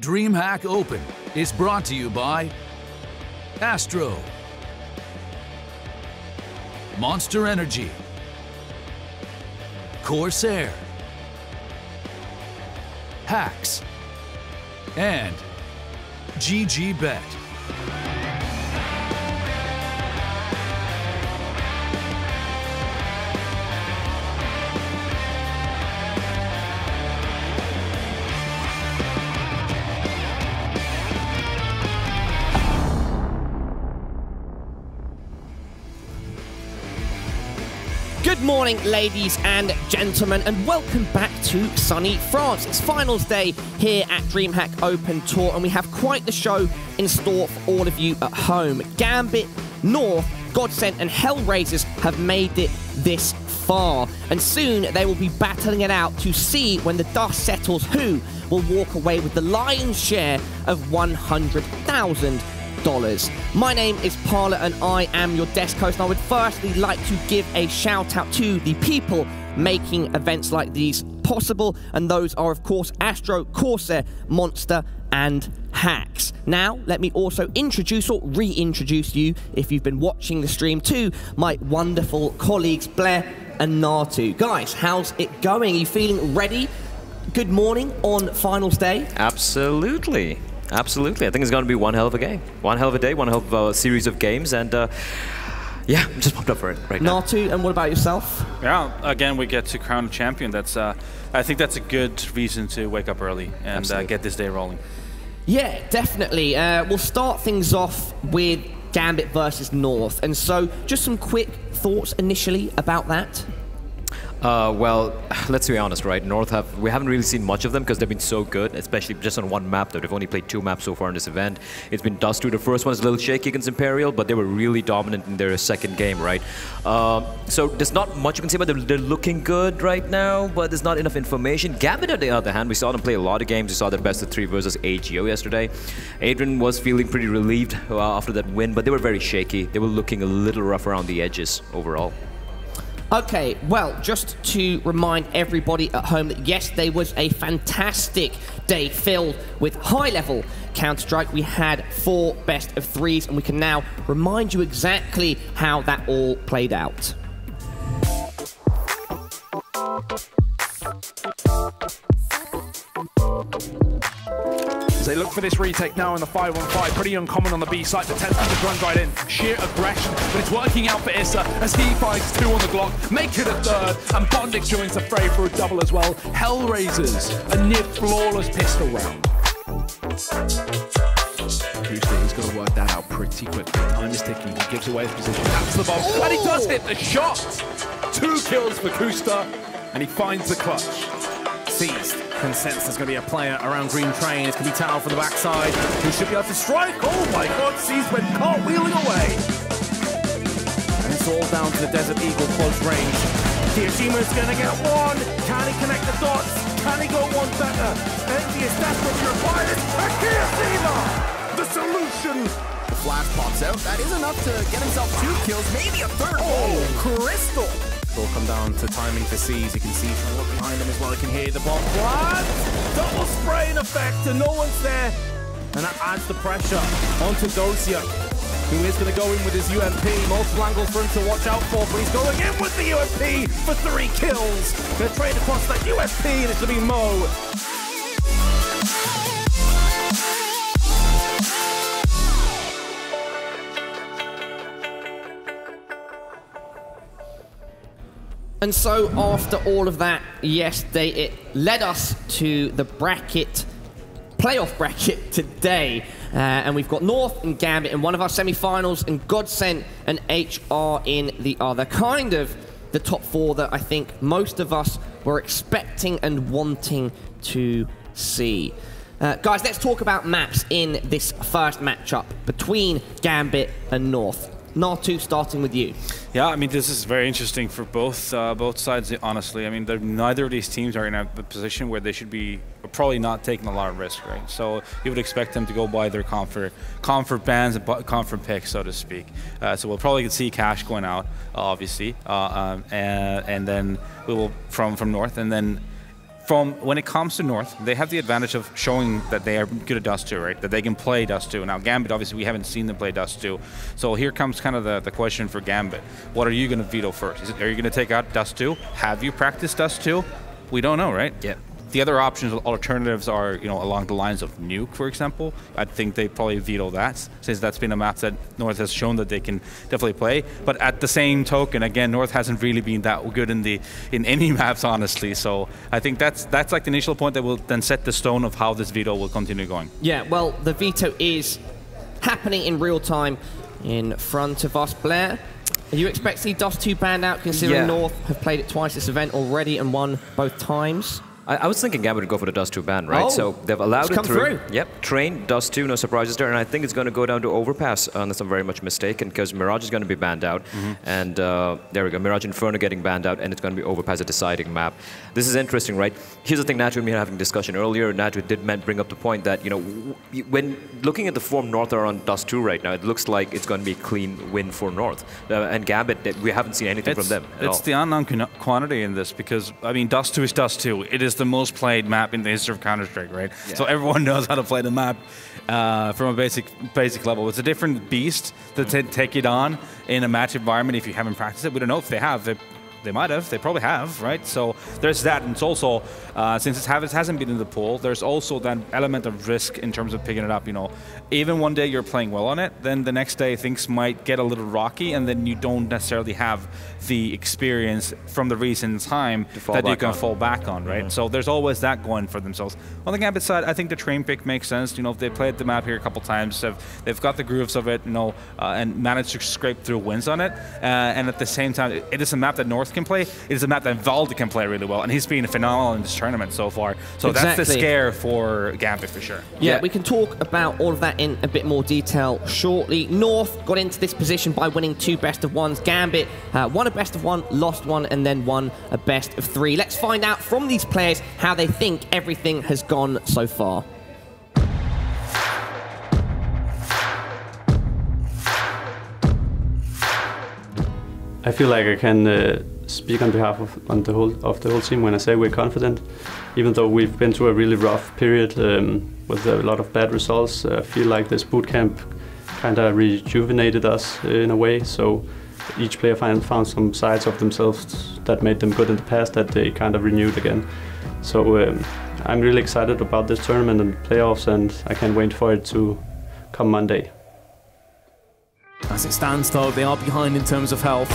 DreamHack Open is brought to you by Astro, Monster Energy, Corsair, Hacks, and GGBet. Good morning, ladies and gentlemen, and welcome back to sunny France. It's finals day here at DreamHack Open Tour, and we have quite the show in store for all of you at home. Gambit, North, Godsent, and Hellraisers have made it this far, and soon they will be battling it out to see, when the dust settles, who will walk away with the lion's share of $100,000. My name is Parla and I am your desk host, and I would firstly like to give a shout out to the people making events like these possible, and those are of course Astro, Corsair, Monster and Hacks. Now let me also introduce or reintroduce you, if you've been watching the stream, to my wonderful colleagues Blair and Natu. Guys, how's it going? Are you feeling ready? Good morning on finals day. Absolutely. Absolutely. I think it's going to be one hell of a game. One hell of a day, one hell of a series of games, and yeah, I'm just pumped up for it right now. Natu, and what about yourself? Yeah, again, we get to crown a champion. That's, I think that's a good reason to wake up early and get this day rolling. Yeah, definitely. We'll start things off with Gambit versus North, and so just some quick thoughts initially about that. Well, let's be honest, right? North we haven't really seen much of them because they've been so good, especially just on one map though. They've only played 2 maps so far in this event. It's been Dust 2. The first one is a little shaky against Imperial, but they were really dominant in their second game, right? So there's not much you can say about them. They're looking good right now, but there's not enough information. Gambit, on the other hand, we saw them play a lot of games. We saw their best of 3 versus AGO yesterday. Adrian was feeling pretty relieved after that win, but they were very shaky. They were looking a little rough around the edges overall. Okay, well, just to remind everybody at home that yes, there was a fantastic day filled with high-level Counter-Strike. We had 4 best of 3s, and we can now remind you exactly how that all played out. They look for this retake now in the 5-on-5. Pretty uncommon on the B side, but Tesla just runs right in. Sheer aggression, but it's working out for Issa as he finds 2 on the Glock, make it a 3rd, and Bondic joins the fray for a double as well. Hellraisers, a near flawless pistol round. Kusta, he's got to work that out pretty quickly. Time is ticking, he gives away his position, taps the bomb, and he does hit the shot! 2 kills for Kusta, and he finds the clutch. Seized. Consensus is going to be a player around Green Train. It's going to be Tao for the backside, who should be able to strike. Oh my god, Seized went cartwheeling away. And it's all down to the Desert Eagle close range. Kiyoshima going to get 1. Can he connect the dots? Can he go 1 better? Envious, that's what's required. And Kiyoshima, the solution. The flash pops out. That is enough to get himself 2 kills, maybe a 3rd. Oh, Crystal. It'll come down to timing for Seas. You can see from look behind him as well. You can hear the bomb blast. Double spraying effect, and no one's there. And that adds the pressure onto Dosia, who is going to go in with his UMP. Multiple angles for him to watch out for, but he's going in with the UMP for 3 kills. Going to trade across that UMP, and it's going to be Mo. And so after all of that yesterday, it led us to the playoff bracket today. And we've got North and Gambit in one of our semi-finals, and Godsent and HR in the other. Kind of the top 4 that I think most of us were expecting and wanting to see. Guys, let's talk about maps in this first matchup between Gambit and North. Natu, starting with you. Yeah, I mean, this is very interesting for both sides, honestly. I mean, neither of these teams are in a position where they should be probably not taking a lot of risk, right? So you would expect them to go by their comfort bans and comfort picks, so to speak. So we'll probably see cash going out, obviously, and then we will from North, and then from when it comes to North, they have the advantage of showing that they are good at Dust 2, right? That they can play Dust 2. Now, Gambit, obviously, we haven't seen them play Dust 2. So here comes kind of the question for Gambit. What are you going to veto first? Are you going to take out Dust 2? Have you practiced Dust 2? We don't know, right? Yeah. The other options, alternatives are, along the lines of Nuke, for example. I think they probably veto that, since that's been a map that North has shown that they can definitely play. But at the same token, again, North hasn't really been that good in any maps, honestly. So I think that's like the initial point that will then set the stone of how this veto will continue going. Yeah, well, the veto is happening in real time in front of us. Blair, are you expect to see Dust 2 banned out, considering North have played it twice this event already and won both times? I was thinking Gambit would go for the Dust 2 ban, right? Oh, so they've allowed it through. Yep, Train, Dust 2, no surprises there. And I think it's going to go down to Overpass, unless I'm very much mistaken, because Mirage is going to be banned out. And there we go, Mirage Inferno getting banned out, and it's going to be Overpass, a deciding map. This is interesting, right? Here's the thing, Natu and me were having a discussion earlier. Natu did bring up the point that, when looking at the form North are on Dust 2 right now, it looks like it's going to be a clean win for North. And Gambit, we haven't seen anything from them at all. It's the unknown quantity in this, because, I mean, Dust 2 is Dust 2. It is the most played map in the history of Counter-Strike, right? Yeah. So everyone knows how to play the map from a basic level. It's a different beast to take it on in a match environment if you haven't practiced it. We don't know if they have. They might have. They probably have, right? So there's that. And it's also, since it hasn't been in the pool, there's also that element of risk in terms of picking it up. Even one day you're playing well on it, then the next day things might get a little rocky, and then you don't necessarily have the experience from the recent time that you can fall back on, right? So there's always that going for themselves. On the Gambit side, I think the train pick makes sense. They played the map here a couple times. They've got the grooves of it, and managed to scrape through wins on it. And at the same time, it is a map that North can play. It is a map that Valde can play really well, and he's been phenomenal in this tournament so far. So that's the scare for Gambit for sure. Yeah, we can talk about all of that in a bit more detail shortly. North got into this position by winning 2 best-of-1s. Gambit won a best-of-1, lost one, and then won a best-of-3. Let's find out from these players how they think everything has gone so far. I feel like I can speak on behalf of the whole team when I say we're confident, even though we've been through a really rough period with a lot of bad results. I feel like this bootcamp kind of rejuvenated us in a way. So each player found some sides of themselves that made them good in the past that they kind of renewed again. So I'm really excited about this tournament and playoffs, and I can't wait for it to come Monday. As it stands though, they are behind in terms of health,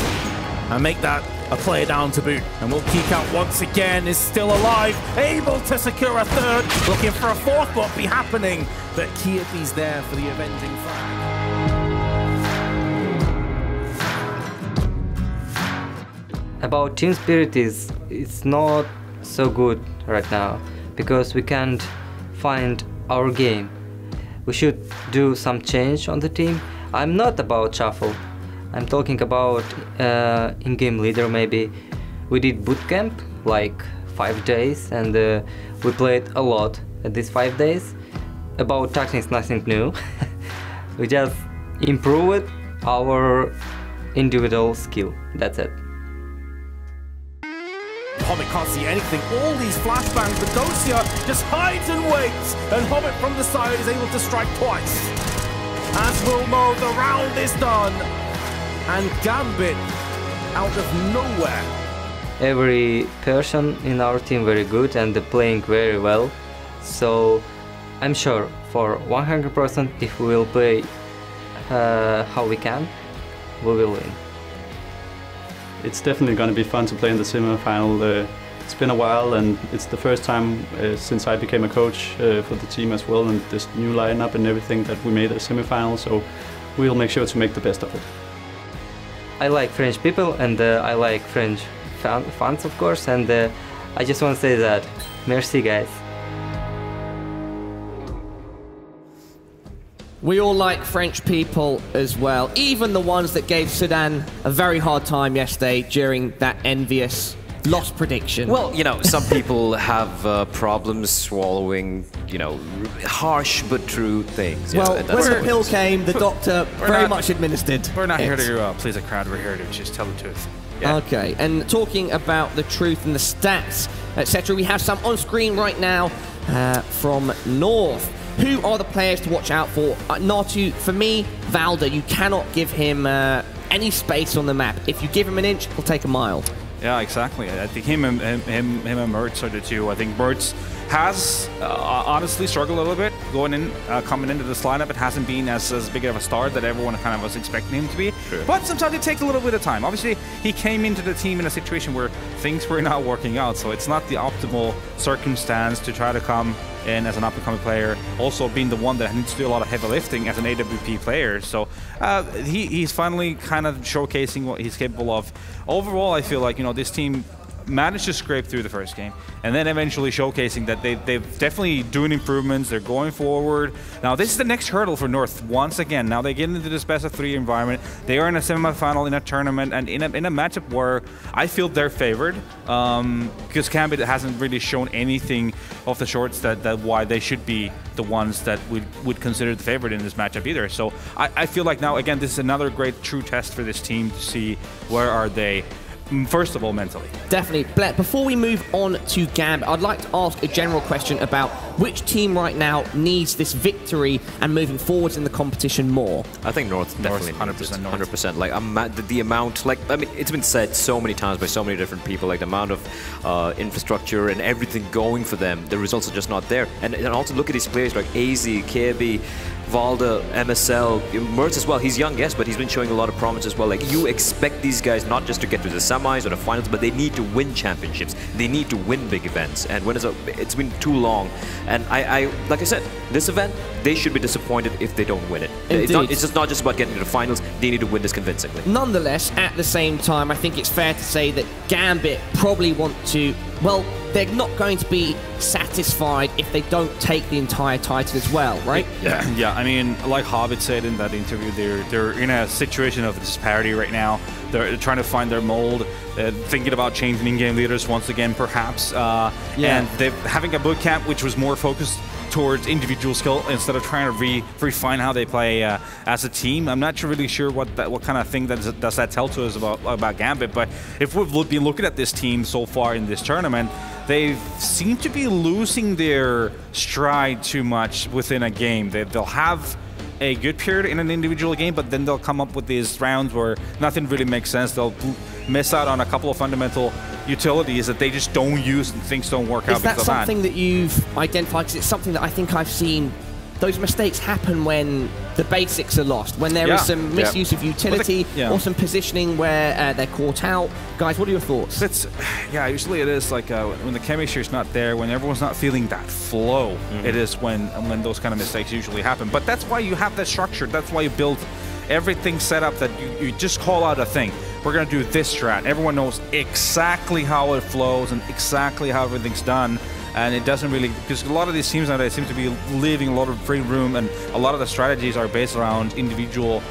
and make that a player down to boot. And Will Keycount once again is still alive, able to secure a third, looking for a fourth, won't be happening. But Kirby's there for the avenging flag. About team spirit it's not so good right now, because we can't find our game. We should do some change on the team. I'm not about shuffle. I'm talking about in-game leader maybe. We did bootcamp like 5 days, and we played a lot at these 5 days. About tactics, nothing new. We just improved our individual skill. That's it. Hobbit can't see anything, all these flashbangs, but Dosia just hides and waits, and Hobbit from the side is able to strike twice. As we'll know, the round is done, and Gambit out of nowhere. Every person in our team very good and they're playing very well, so I'm sure for 100% if we will play how we can, we will win. It's definitely going to be fun to play in the semi-final. It's been a while, and it's the first time since I became a coach for the team as well, and this new lineup and everything that we made a semi-final, so we'll make sure to make the best of it. I like French people, and I like French fans, of course, and I just want to say that merci, guys. We all like French people as well, even the ones that gave Sudan a very hard time yesterday during that envious loss prediction. Well, some people have problems swallowing, harsh but true things. Well, when the pill came, the doctor very much administered. We're not here to please a crowd. We're here to just tell the truth. Yeah. Okay, and talking about the truth and the stats, etc., we have some on screen right now from North. Who are the players to watch out for? Natu, for me, Valda, you cannot give him any space on the map. If you give him an inch, he'll take a mile. Yeah, exactly. I think him and Mertz are the two. I think Mertz has honestly struggled a little bit coming into this lineup. It hasn't been as big of a star that everyone kind of was expecting him to be. Sure. But sometimes it takes a little bit of time. Obviously, he came into the team in a situation where things were not working out, so it's not the optimal circumstance to try to come in as an up-and-coming player, also being the one that needs to do a lot of heavy lifting as an AWP player. So he's finally kind of showcasing what he's capable of. Overall, I feel like, you know, this team managed to scrape through the first game, and then eventually showcasing that they've definitely doing improvements. They're going forward. Now this is the next hurdle for North once again. Now they get into this best of 3 environment. They are in a semi-final in a tournament and in a matchup where I feel they're favored because Gambit hasn't really shown anything of the shorts that why they should be the ones that would consider the favorite in this matchup either. So I feel like now again this is another great true test for this team to see where are they. First of all, mentally. Definitely. Blair, before we move on to Gambit, I'd like to ask a general question about which team right now needs this victory and moving forwards in the competition more. I think North definitely 100%. 100%. Like the amount, like I mean, it's been said so many times by so many different people, like the amount of infrastructure and everything going for them. The results are just not there. And also look at these players like AZ, KB, Valda, MSL, Mertz as well. He's young, yes, but he's been showing a lot of promise as well. Like, you expect these guys not just to get to the semis or the finals, but they need to win championships. They need to win big events. And when it's been too long. And I like I said, this event, they should be disappointed if they don't win it. It's just not just about getting to the finals. They need to win this convincingly. Nonetheless, at the same time, I think it's fair to say that Gambit probably want to, well, they're not going to be satisfied if they don't take the entire title as well, right? Yeah. I mean, like Hobbit said in that interview, they're in a situation of disparity right now. They're trying to find their mold, thinking about changing in-game leaders once again, perhaps. And they're having a boot camp which was more focused towards individual skill instead of trying to refine how they play as a team. I'm not really sure what kind of thing does that tell to us about Gambit, but if we've been looking at this team so far in this tournament, they seem to be losing their stride too much within a game. They'll have a good period in an individual game, but then they'll come up with these rounds where nothing really makes sense. They'll miss out on a couple of fundamental utilities that they just don't use and things don't work out. Is that something that you've identified? Because it's something that I think I've seen. Those mistakes happen when the basics are lost, when there is some misuse of utility or some positioning where they're caught out. Guys, what are your thoughts? Usually it is like when the chemistry is not there, when everyone's not feeling that flow, it is when those kind of mistakes usually happen. But that's why you have that structure. That's why you build everything set up that you just call out a thing. We're going to do this strat. Everyone knows exactly how it flows and exactly how everything's done. And it doesn't really, because a lot of these teams nowadays seem to be leaving a lot of free room, and a lot of the strategies are based around individual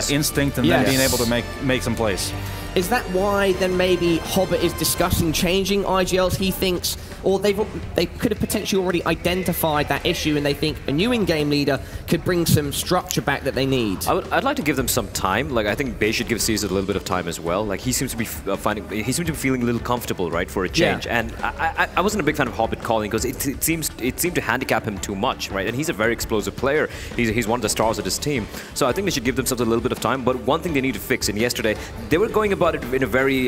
instinct and then being able to make some plays. Is that why then maybe Hobbit is discussing changing IGLs? He thinks, or they could have potentially already identified that issue, and they think a new in-game leader could bring some structure back that they need. I'd like to give them some time. Like, I think Bay should give Caesar a little bit of time as well. Like, he seems to be feeling a little comfortable, right, for a change. And I wasn't a big fan of Hobbit calling because it seemed to handicap him too much, right? And he's a very explosive player. He's one of the stars of this team. So I think they should give themselves a little bit of time. But one thing they need to fix, and yesterday they were going about it in a very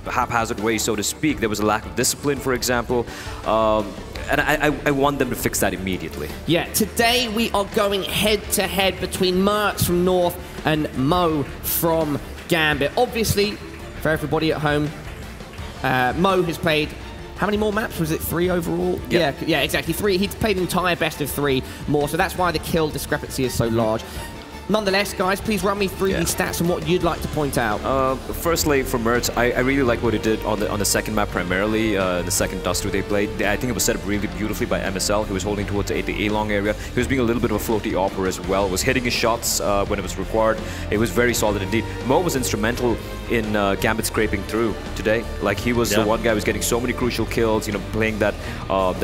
haphazard way, so to speak. There was a lack of discipline, for example, and I want them to fix that immediately. Yeah, today we are going head-to-head between Mertz from North and Mo from Gambit. Obviously, for everybody at home, Mo has played how many more maps? Was it 3 overall? Yeah, exactly. 3. He's played the entire best of 3 more, so that's why the kill discrepancy is so large. Nonetheless, guys, please run me through these stats and what you'd like to point out. Firstly, for Mertz, I really like what he did on the second map primarily, the second Dust 2 they played. I think it was set up really beautifully by MSL. He was holding towards the A-long area. He was being a little bit of a floaty opera as well. Was hitting his shots when it was required. It was very solid indeed. Mo was instrumental in Gambit scraping through today. Like, he was the one guy who was getting so many crucial kills, playing that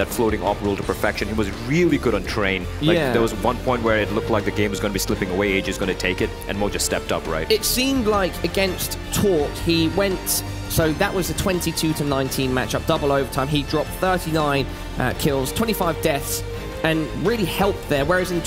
floating op role to perfection. He was really good on train. Like, there was one point where it looked like the game was going to be slipping away. Age is going to take it, and Mo just stepped up, right? It seemed like against Torque, he went... So that was a 22-19 matchup, double overtime. He dropped 39 kills, 25 deaths, and really helped there. Whereas in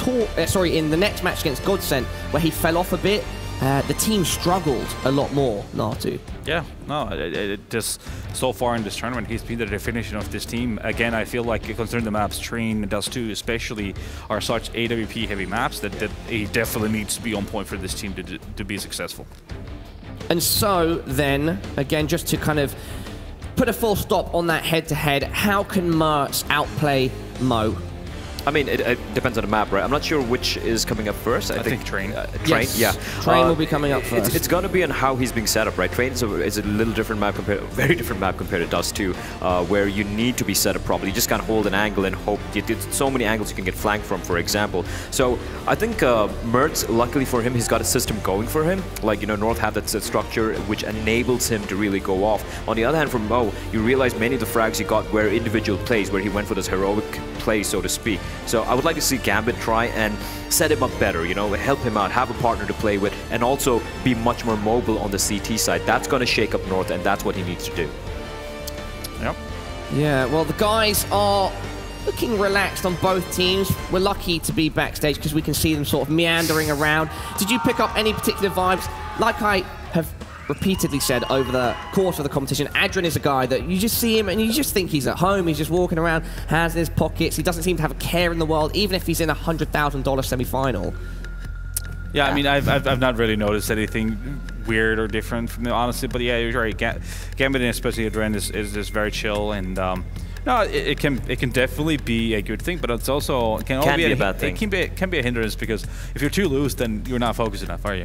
in the next match against Godsent, where he fell off a bit, the team struggled a lot more, Natu. Yeah, no, it just so far in this tournament, he's been the definition of this team. Again, I feel like considering the maps Train and Dust 2 especially are such AWP heavy maps that he definitely needs to be on point for this team to be successful. And so then, again, just to kind of put a full stop on that head-to-head, how can Mertz outplay Mo? I mean, it depends on the map, right? I'm not sure which is coming up first. I think Train. Train, yes. yeah. Train will be coming up first. It's going to be on how he's being set up, right? Train is a little different map very different map compared to Dust 2, where you need to be set up properly. You just can't hold an angle and hope. There's so many angles you can get flanked from, for example. So I think Mertz, luckily for him, he's got a system going for him. Like, you know, North have that set structure which enables him to really go off. On the other hand, for Mo, you realize many of the frags he got were individual plays, where he went for this heroic play, so to speak. So I would like to see Gambit try and set him up better, you know, help him out, have a partner to play with, and also be much more mobile on the CT side. That's going to shake up North, and that's what he needs to do. Yep. Yeah, well, the guys are looking relaxed on both teams. We're lucky to be backstage because we can see them sort of meandering around. Did you pick up any particular vibes? Like I have repeatedly said over the course of the competition, Adrian is a guy that you just see him and you just think he's at home. He's just walking around, hands in his pockets. He doesn't seem to have a care in the world, even if he's in a $100,000 semi-final. Yeah, I mean, I've not really noticed anything weird or different from him, honestly. But yeah, you're right. Gambit, and especially Adrian, is just very chill, and no, it can definitely be a good thing, but it's also can be a bad thing. It can be a hindrance, because if you're too loose, then you're not focused enough, are you?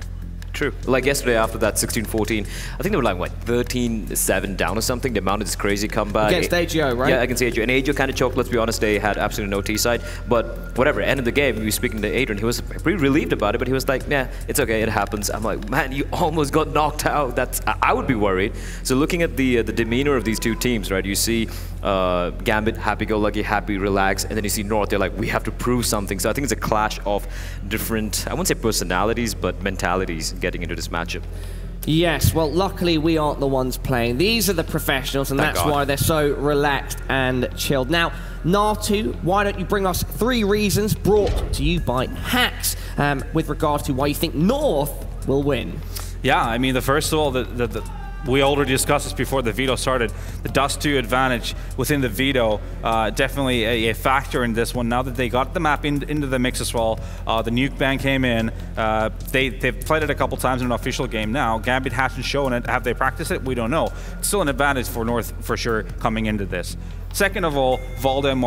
True. Like yesterday after that 16-14, I think they were like, what, 13-7 down or something? They mounted this crazy comeback. Against AGO, right? Yeah, against AGO. And AGO kind of choked, let's be honest. They had absolutely no T-side. But whatever, end of the game, we were speaking to Adrian. He was pretty relieved about it, but he was like, yeah, it's okay, it happens. I'm like, man, you almost got knocked out. I would be worried. So looking at the demeanor of these two teams, right, you see Gambit, happy-go-lucky, happy, relaxed, and then you see North, they're like, we have to prove something. So I think it's a clash of different, I wouldn't say personalities, but mentalities getting into this matchup. Yes, well, luckily we aren't the ones playing. These are the professionals, and that's why they're so relaxed and chilled. Now, Natu, why don't you bring us 3 reasons brought to you by Hacks with regards to why you think North will win? Yeah, I mean, the first of all, we already discussed this before the veto started. The Dust 2 advantage within the veto, definitely a factor in this one. Now that they got the map into the mix as well, the nuke ban came in. They've played it a couple times in an official game now. Gambit hasn't shown it. Have they practiced it? We don't know. It's still an advantage for North for sure coming into this. Second of all, Valda and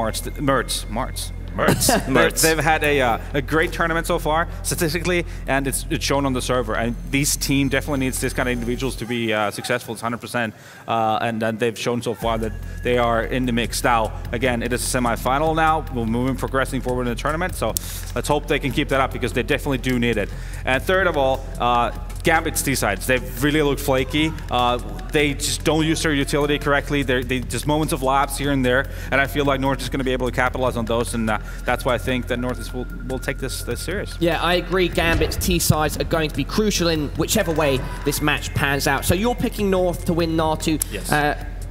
Mertz. They've had a great tournament so far, statistically, and it's shown on the server. And this team definitely needs this kind of individuals to be successful. It's 100%, and they've shown so far that they are in the mix. Now, again, it is a semi-final now. We're progressing forward in the tournament, so let's hope they can keep that up, because they definitely do need it. And third of all, Gambit's T-sides, they've really looked flaky. They just don't use their utility correctly. They just moments of lapse here and there, and I feel like North is going to be able to capitalize on those, and that's why I think that North will take this serious. Yeah, I agree. Gambit's T-sides are going to be crucial in whichever way this match pans out. So you're picking North to win, Natu. Yes.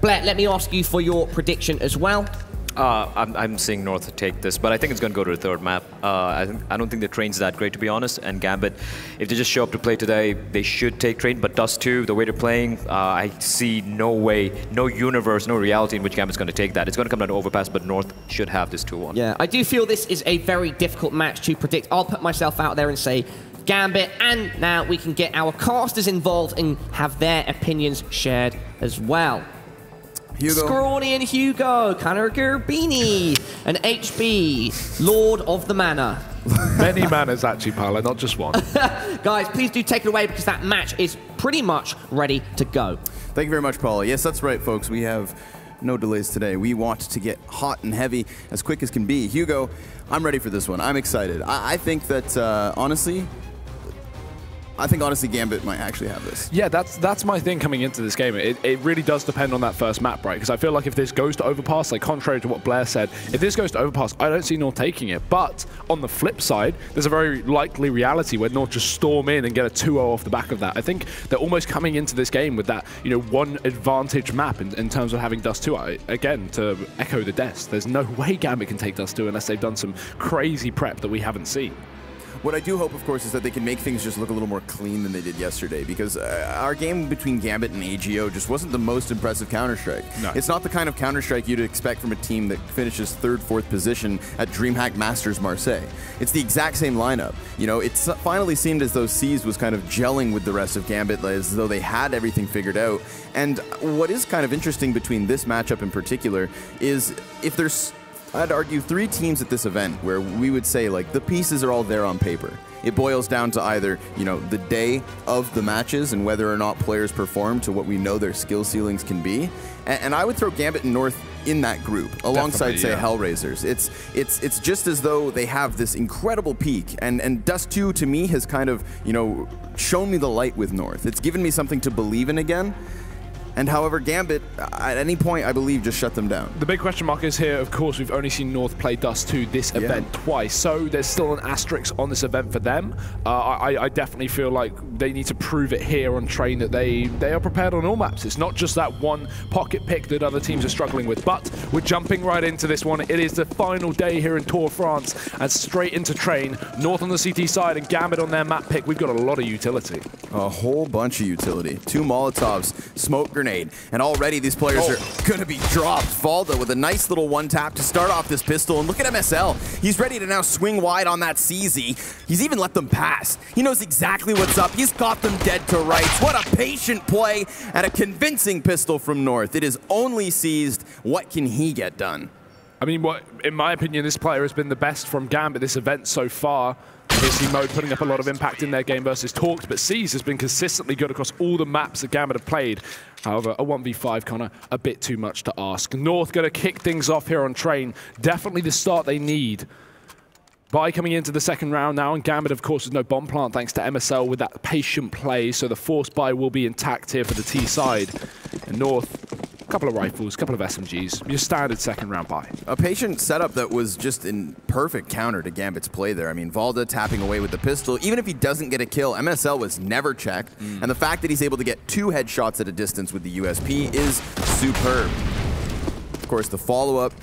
Blair, let me ask you for your prediction as well. I'm seeing North take this, but I think it's going to go to the third map. I don't think the Train's that great, to be honest. And Gambit, if they just show up to play today, they should take Train. But Dust 2, the way they're playing, I see no way, no universe, no reality in which Gambit's going to take that. It's going to come down to overpass, but North should have this 2-1. Yeah, I do feel this is a very difficult match to predict. I'll put myself out there and say Gambit, and now we can get our casters involved and have their opinions shared as well. Hugo. Scrawny and Hugo, Connor Gerbini, and HB, Lord of the Manor. Many manners, actually, Paolo, not just one. Guys, please do take it away, because that match is pretty much ready to go. Thank you very much, Paolo. Yes, that's right, folks. We have no delays today. We want to get hot and heavy as quick as can be. Hugo, I'm ready for this one. I'm excited. I think that, honestly, I think honestly Gambit might actually have this. Yeah, that's my thing coming into this game. It really does depend on that first map, right? Because I feel like if this goes to Overpass, like contrary to what Blair said, if this goes to Overpass, I don't see North taking it. But on the flip side, there's a very likely reality where North just storm in and get a 2-0 off the back of that. I think they're almost coming into this game with that, you know, one advantage map in terms of having Dust 2. Again, to echo the deaths, there's no way Gambit can take Dust 2 unless they've done some crazy prep that we haven't seen. What I do hope, of course, is that they can make things just look a little more clean than they did yesterday, because our game between Gambit and AGO just wasn't the most impressive Counter-Strike. No. It's not the kind of Counter-Strike you'd expect from a team that finishes 3rd, 4th position at DreamHack Masters Marseille. It's the exact same lineup. You know, it finally seemed as though Seized was kind of gelling with the rest of Gambit, as though they had everything figured out. And what is kind of interesting between this matchup in particular is if there's, I'd argue, 3 teams at this event where we would say, like, the pieces are all there on paper. It boils down to either, you know, the day of the matches and whether or not players perform to what we know their skill ceilings can be. And I would throw Gambit and North in that group, alongside, say, Hellraisers. It's just as though they have this incredible peak. And Dust 2, to me, has kind of, you know, shown me the light with North. It's given me something to believe in again. And however, Gambit, at any point, I believe, just shut them down. The big question mark is here, of course, we've only seen North play Dust 2 this event twice, so there's still an asterisk on this event for them. I definitely feel like they need to prove it here on Train that they are prepared on all maps. It's not just that one pocket pick that other teams are struggling with, but we're jumping right into this one. It is the final day here in Tour France, and straight into Train. North on the CT side and Gambit on their map pick. We've got a lot of utility. A whole bunch of utility. 2 Molotovs, smoke grenade, and already these players are going to be dropped. Falda with a nice little one tap to start off this pistol, and look at MSL. He's ready to now swing wide on that CZ. He's even let them pass. He knows exactly what's up. He's got them dead to rights. What a patient play and a convincing pistol from North. It is only Seized. What can he get done? I mean, in my opinion, this player has been the best from Gambit this event so far. Obviously, Mode putting up a lot of impact in their game versus Talked, but Seized has been consistently good across all the maps that Gambit have played. However, a 1v5, Connor, a bit too much to ask. North going to kick things off here on Train. Definitely the start they need. Buy coming into the second round now, and Gambit, of course, with no bomb plant thanks to MSL with that patient play, so the force buy will be intact here for the T side. And North, a couple of rifles, a couple of SMGs, your standard second round buy. A patient setup that was just in perfect counter to Gambit's play there. I mean, Valda tapping away with the pistol. Even if he doesn't get a kill, MSL was never checked. And the fact that he's able to get 2 headshots at a distance with the USP is superb. Of course, the follow-up,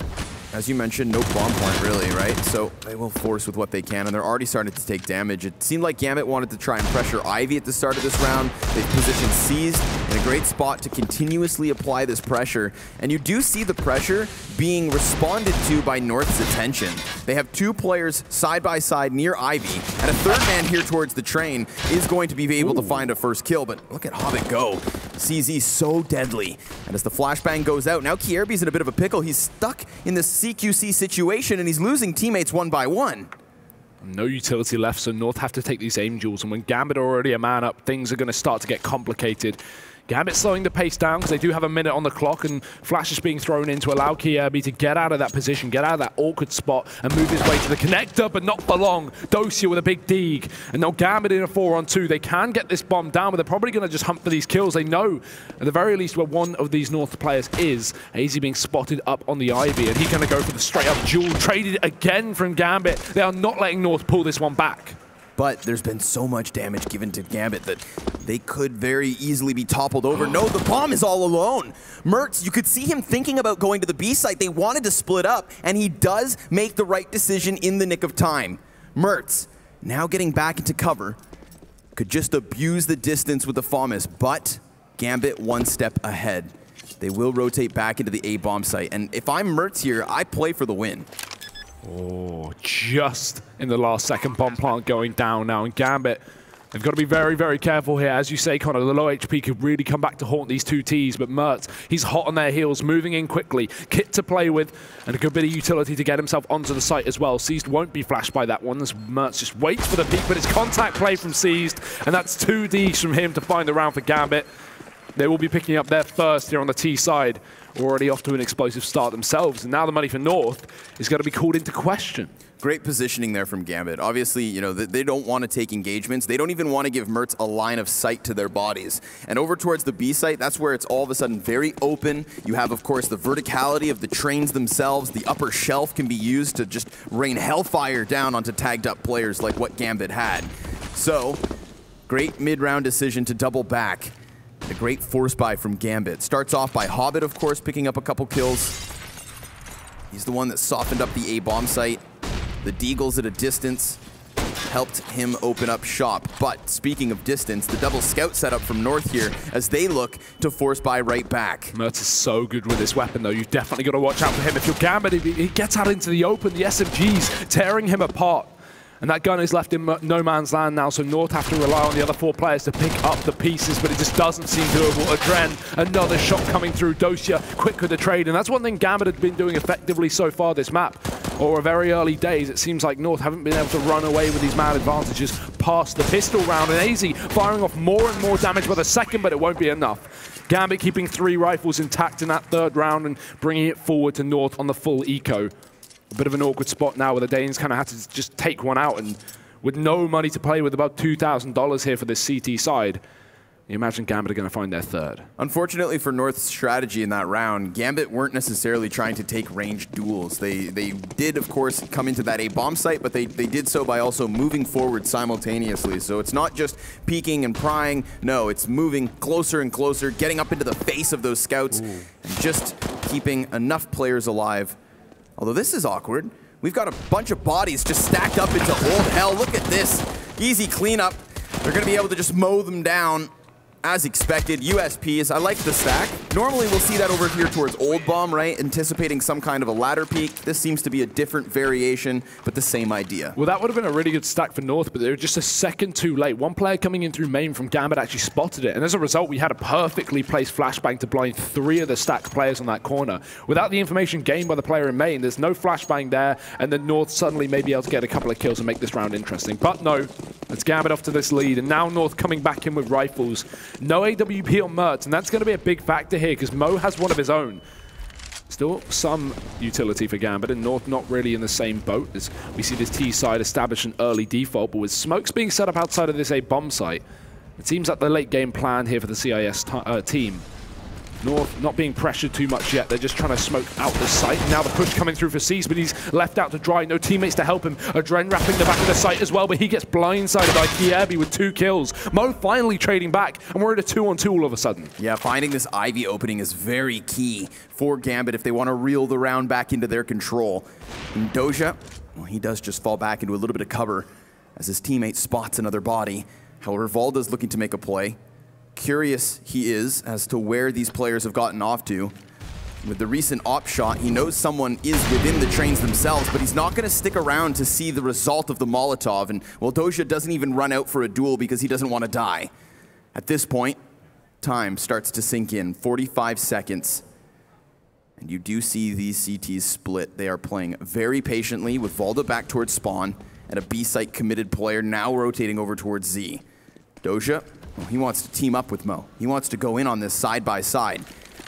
as you mentioned, no bomb plant really, right? So they will force with what they can, and they're already starting to take damage. It seemed like Gambit wanted to try and pressure Ivy at the start of this round. They've positioned Seized in a great spot to continuously apply this pressure. And you do see the pressure being responded to by North's attention. They have 2 players side by side near Ivy, and a 3rd man here towards the Train is going to be able to find a first kill. But look at Hobbit go. CZ so deadly. And as the flashbang goes out, now Kierby's in a bit of a pickle. He's stuck in this CQC situation, and he's losing teammates 1 by 1. No utility left, so North have to take these aim duels, and when Gambit are already a man up, things are going to start to get complicated. Gambit slowing the pace down because they do have a minute on the clock, and Flash is being thrown in to allow Kierby to get out of that position, get out of that awkward spot, and move his way to the connector, but not for long. Dosia with a big dig, and now Gambit in a 4-on-2. They can get this bomb down, but they're probably going to just hunt for these kills. They know, at the very least, where one of these North players is. AZ being spotted up on the Ivy, and he's going to go for the straight-up duel. Traded again from Gambit. They are not letting North pull this one back. But there's been so much damage given to Gambit that they could very easily be toppled over. No, the bomb is all alone. Mertz, you could see him thinking about going to the B site. They wanted to split up, and he does make the right decision in the nick of time. Mertz, now getting back into cover, could just abuse the distance with the FAMAS, but Gambit 1 step ahead. They will rotate back into the A bomb site, and if I'm Mertz here, I play for the win. Oh, just in the last second, bomb plant going down now, and Gambit, they've got to be very, very careful here. As you say, Connor, the low HP could really come back to haunt these 2 Ts, but Mertz, he's hot on their heels, moving in quickly. Kit to play with, and a good bit of utility to get himself onto the site as well. Seized won't be flashed by that one, as Mertz just waits for the peak, but it's contact play from Seized, and that's 2 Ds from him to find the round for Gambit. They will be picking up their first here on the T side. already off to an explosive start themselves. And now the money for North is going to be called into question. Great positioning there from Gambit. Obviously, you know, they don't want to take engagements. They don't even want to give Mertz a line of sight to their bodies. And over towards the B site, that's where it's all of a sudden very open. You have, of course, the verticality of the trains themselves. The upper shelf can be used to just rain hellfire down onto tagged up players like what Gambit had. So, great mid-round decision to double back. A great force buy from Gambit. Starts off by Hobbit, of course, picking up a couple kills. He's the one that softened up the A bomb site. The Deagles at a distance helped him open up shop. But speaking of distance, the double scout setup from North here as they look to force buy right back. Mertz is so good with this weapon, though. You've definitely got to watch out for him. If you're Gambit, he gets out into the open, the SMG's tearing him apart. And that gun is left in no man's land now, so North have to rely on the other 4 players to pick up the pieces, but it just doesn't seem doable. Adren, another shot coming through. Dosia, quick with the trade, and that's one thing Gambit had been doing effectively so far this map. Or very early days, it seems like North haven't been able to run away with these mad advantages past the pistol round, and AZ firing off more and more damage by the second, but it won't be enough. Gambit keeping 3 rifles intact in that 3rd round and bringing it forward to North on the full eco. A bit of an awkward spot now where the Danes kind of had to just take one out, and with no money to play with, about $2,000 here for this CT side, you imagine Gambit are going to find their 3rd. Unfortunately for North's strategy in that round, Gambit weren't necessarily trying to take ranged duels. They did, of course, come into that A bomb site, but they did so by also moving forward simultaneously. So it's not just peeking and prying. No, it's moving closer and closer, getting up into the face of those scouts, and just keeping enough players alive. Although this is awkward. We've got a bunch of bodies just stacked up into old hell. Look at this. Easy cleanup. They're going to be able to just mow them down as expected. USPs. I like the stack. Normally we'll see that over here towards Old Bomb, right? Anticipating some kind of a ladder peak. This seems to be a different variation, but the same idea. Well, that would have been a really good stack for North, but they were just a second too late. One player coming in through main from Gambit actually spotted it, and as a result, we had a perfectly placed flashbang to blind 3 of the stacked players on that corner. Without the information gained by the player in main, there's no flashbang there, and then North suddenly may be able to get a couple of kills and make this round interesting. But no, it's Gambit off to this lead, and now North coming back in with rifles. No AWP on Mertz, and that's going to be a big factor here because Mo has one of his own. Still some utility for Gambit, and North not really in the same boat as we see this T side establish an early default, but with smokes being set up outside of this A bomb site, it seems like the late game plan here for the CIS team. North not being pressured too much yet. They're just trying to smoke out the site. Now the push coming through for C's, but he's left out to dry. No teammates to help him. Adren wrapping the back of the site as well, but he gets blindsided by Kiebi with 2 kills. Mo finally trading back, and we're at a 2-on-2 all of a sudden. Yeah, finding this Ivy opening is very key for Gambit if they want to reel the round back into their control. And Doja, well, he does just fall back into a little bit of cover as his teammate spots another body. However, Valda's looking to make a play. Curious he is as to where these players have gotten off to. With the recent op shot, he knows someone is within the trains themselves, but he's not going to stick around to see the result of the Molotov. And, well, Doja doesn't even run out for a duel because he doesn't want to die. At this point, time starts to sink in. 45 seconds. And you do see these CTs split. They are playing very patiently with Valda back towards spawn and a B-site committed player now rotating over towards Z. Doja, well, he wants to team up with Mo. He wants to go in on this side by side.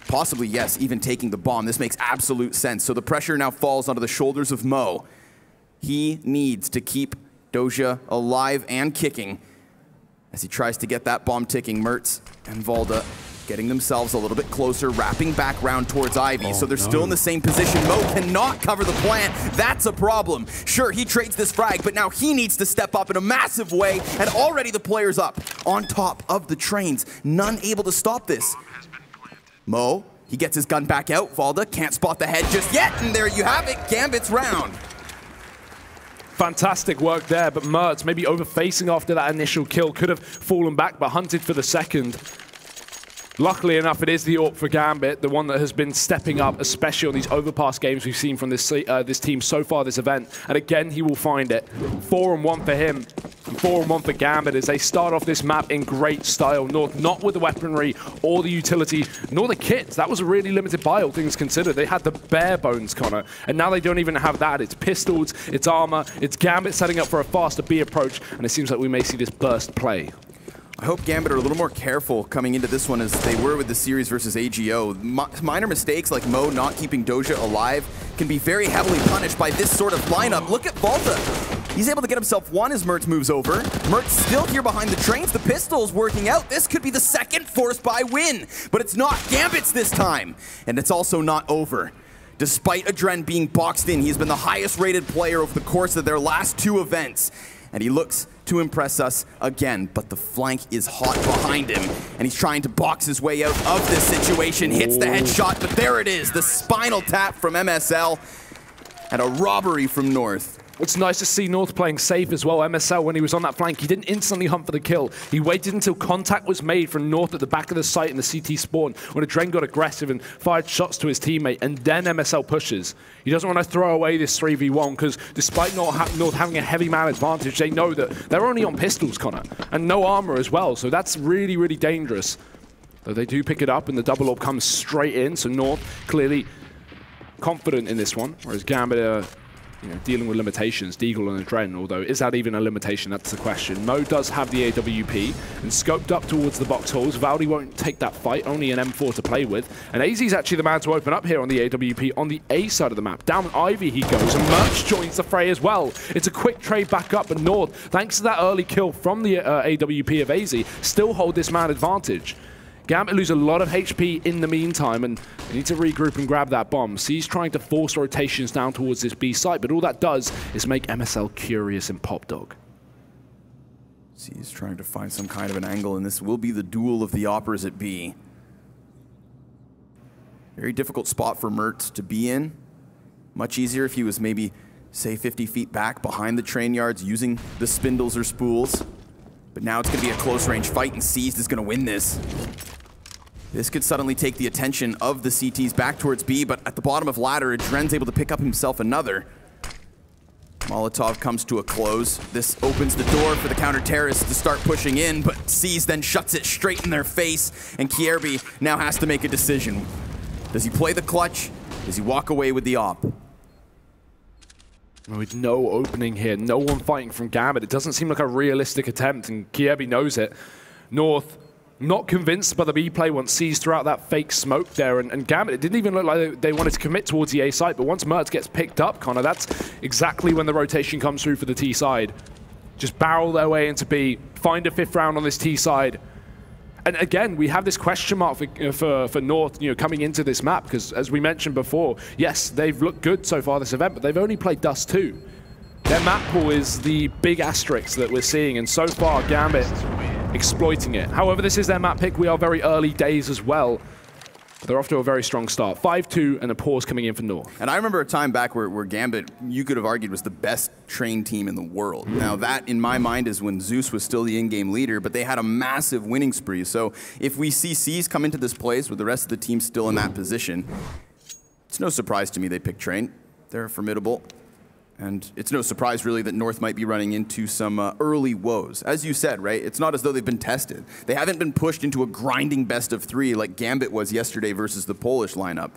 Possibly, yes, even taking the bomb. This makes absolute sense. So the pressure now falls onto the shoulders of Mo. He needs to keep Doja alive and kicking as he tries to get that bomb ticking. Mertz and Valda getting themselves a little bit closer, wrapping back round towards Ivy. So they're still in the same position. Mo cannot cover the plant. That's a problem. Sure, he trades this frag, but now he needs to step up in a massive way, and already the player's up on top of the trains. None able to stop this. Mo, he gets his gun back out. Valda can't spot the head just yet, and there you have it, Gambit's round. Fantastic work there, but Mertz maybe overfacing after that initial kill, could have fallen back, but hunted for the second. Luckily enough, it is the AWP for Gambit, the one that has been stepping up, especially on these overpass games we've seen from this team so far this event. And again, he will find it. 4-on-1 for him, 4-on-1 for Gambit as they start off this map in great style. North not with the weaponry or the utility, nor the kits. That was a really limited buy, all things considered. They had the bare bones, Connor, and now they don't even have that. It's pistols, it's armor, it's Gambit setting up for a faster B approach, and it seems like we may see this burst play. I hope Gambit are a little more careful coming into this one as they were with the series versus AGO. Minor mistakes like Mo not keeping Doja alive can be very heavily punished by this sort of lineup. Look at Volta. He's able to get himself one as Mertz moves over. Mertz still here behind the trains. The pistol's working out. This could be the second force buy win, but it's not Gambit's this time. And it's also not over. Despite Adren being boxed in, he's been the highest rated player over the course of their last 2 events. And he looks to impress us again, but the flank is hot behind him, and he's trying to box his way out of this situation. Hits the headshot, but there it is, the spinal tap from MSL, and a robbery from North. It's nice to see North playing safe as well. MSL, when he was on that flank, he didn't instantly hunt for the kill. He waited until contact was made from North at the back of the site in the CT spawn, when Adren got aggressive and fired shots to his teammate, and then MSL pushes. He doesn't want to throw away this 3v1, because despite North having a heavy man advantage, they know that they're only on pistols, Connor, and no armor as well, so that's really, really dangerous. Though they do pick it up, and the double orb comes straight in, so North clearly confident in this one, whereas Gambit dealing with limitations, Deagle and Adren, although is that even a limitation? That's the question. Mo does have the AWP and scoped up towards the box holes. Valdi won't take that fight, only an M4 to play with. And AZ's actually the man to open up here on the AWP on the A side of the map. Down Ivy he goes, and Merch joins the fray as well. It's a quick trade back up, but North, thanks to that early kill from the AWP of AZ, still hold this man advantage. Gambit lose a lot of HP in the meantime, and they need to regroup and grab that bomb. C's trying to force rotations down towards this B site, but all that does is make MSL curious in Pop Dog. C's trying to find some kind of an angle, and this will be the duel of the operas at B. Very difficult spot for Mertz to be in. Much easier if he was maybe, say, 50 feet back behind the train yards using the spindles or spools. But now it's going to be a close-range fight, and Seized is going to win this. This could suddenly take the attention of the CTs back towards B, but at the bottom of ladder, Adren's able to pick up himself another. Molotov comes to a close. This opens the door for the counter-terrorists to start pushing in, but Seized then shuts it straight in their face, and Kierby now has to make a decision. Does he play the clutch? Does he walk away with the op? With no opening here, no one fighting from Gambit. It doesn't seem like a realistic attempt, and Kierby knows it. North, not convinced by the B play once Seized throughout that fake smoke there, and Gambit, it didn't even look like they wanted to commit towards the A site, but once Mertz gets picked up, Connor, that's exactly when the rotation comes through for the T side. Just barrel their way into B, find a 5th round on this T side. And again, we have this question mark for North, coming into this map, because as we mentioned before, yes, they've looked good so far this event, but they've only played Dust 2. Their map pool is the big asterisk that we're seeing, and so far, Gambit exploiting it. However, this is their map pick. We are very early days as well. But they're off to a very strong start. 5-2 and a pause coming in for North. And I remember a time back where Gambit, you could have argued, was the best trained team in the world. Now that, in my mind, is when Zeus was still the in-game leader, but they had a massive winning spree. So if we see C's come into this place with the rest of the team still in that position, it's no surprise to me they picked Train. They're formidable. And it's no surprise, really, that North might be running into some early woes. As you said, right, it's not as though they've been tested. They haven't been pushed into a grinding best of 3 like Gambit was yesterday versus the Polish lineup.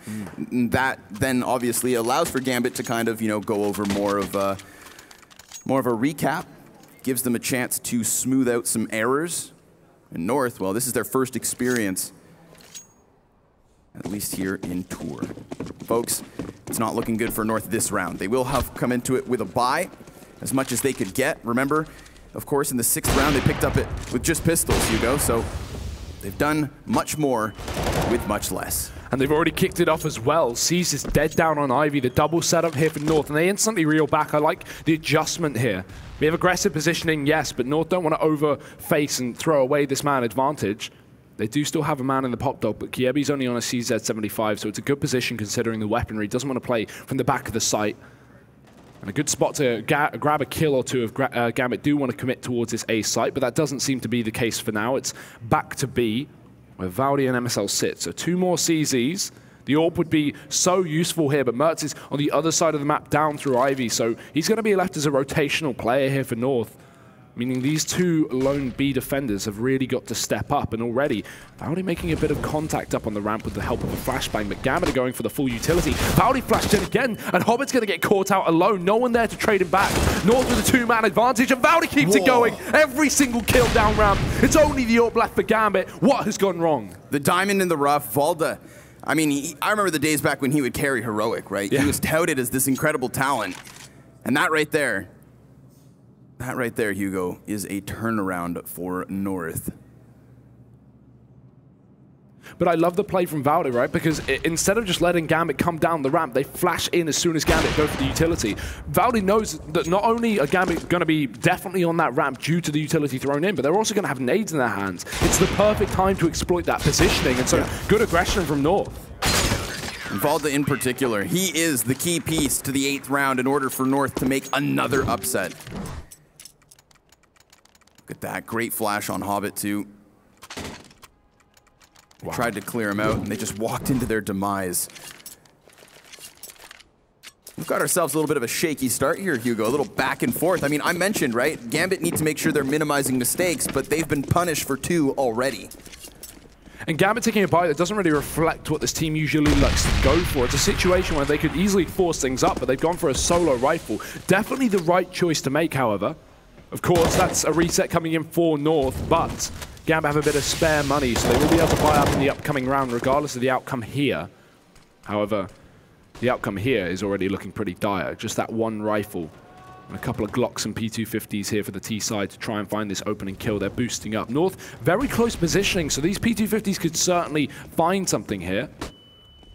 And that then obviously allows for Gambit to kind of, go over more of a recap, gives them a chance to smooth out some errors. And North, well, this is their first experience, at least here in Tour. Folks, it's not looking good for North this round. They will have come into it with a bye, as much as they could get. Remember, of course, in the 6th round, they picked up it with just pistols, Hugo, so they've done much more with much less. And they've already kicked it off as well. Seized is dead down on Ivy, the double setup here for North, and they instantly reel back. I like the adjustment here. We have aggressive positioning, yes, but North don't want to over-face and throw away this man advantage. They do still have a man in the Pop Dog, but Kiebi's only on a CZ75, so it's a good position considering the weaponry. He doesn't want to play from the back of the site. And a good spot to grab a kill or two of Gambit do want to commit towards this A site, but that doesn't seem to be the case for now. It's back to B, where Valdi and MSL sit. So 2 more CZs. The AWP would be so useful here, but Mertz is on the other side of the map down through Ivy, so he's going to be left as a rotational player here for North. meaning these two lone B defenders have really got to step up, and already Valdi making a bit of contact up on the ramp with the help of a flashbang, but Gambit are going for the full utility. Valdi flashed in again, and Hobbit's going to get caught out alone. No one there to trade him back. North with a two-man advantage, and Valdi keeps it going. Every single kill down ramp. It's only the AWP left for Gambit. What has gone wrong? The diamond in the rough, Valda. I mean, I remember the days back when he would carry Heroic, right? Yeah. He was touted as this incredible talent. And that right there, Hugo, is a turnaround for North. But I love the play from Valdi, right? Because instead of just letting Gambit come down the ramp, they flash in as soon as Gambit go for the utility. Valdi knows that not only are Gambit going to be definitely on that ramp due to the utility thrown in, but they're also going to have nades in their hands. It's the perfect time to exploit that positioning, and so good aggression from North. And Valda in particular, he is the key piece to the 8th round in order for North to make another upset. Look at that, great flash on Hobbit too. Wow. Tried to clear him out, and they just walked into their demise. We've got ourselves a little bit of a shaky start here, Hugo, a little back and forth. I mean, I mentioned, right, Gambit needs to make sure they're minimizing mistakes, but they've been punished for 2 already. And Gambit taking a bite that doesn't really reflect what this team usually likes to go for. It's a situation where they could easily force things up, but they've gone for a solo rifle. Definitely the right choice to make, however. Of course, that's a reset coming in for North, but Gambit have a bit of spare money, so they will be able to buy up in the upcoming round, regardless of the outcome here. However, the outcome here is already looking pretty dire. Just that one rifle and a couple of Glocks and P250s here for the T side to try and find this opening kill. They're boosting up. North, very close positioning, so these P250s could certainly find something here.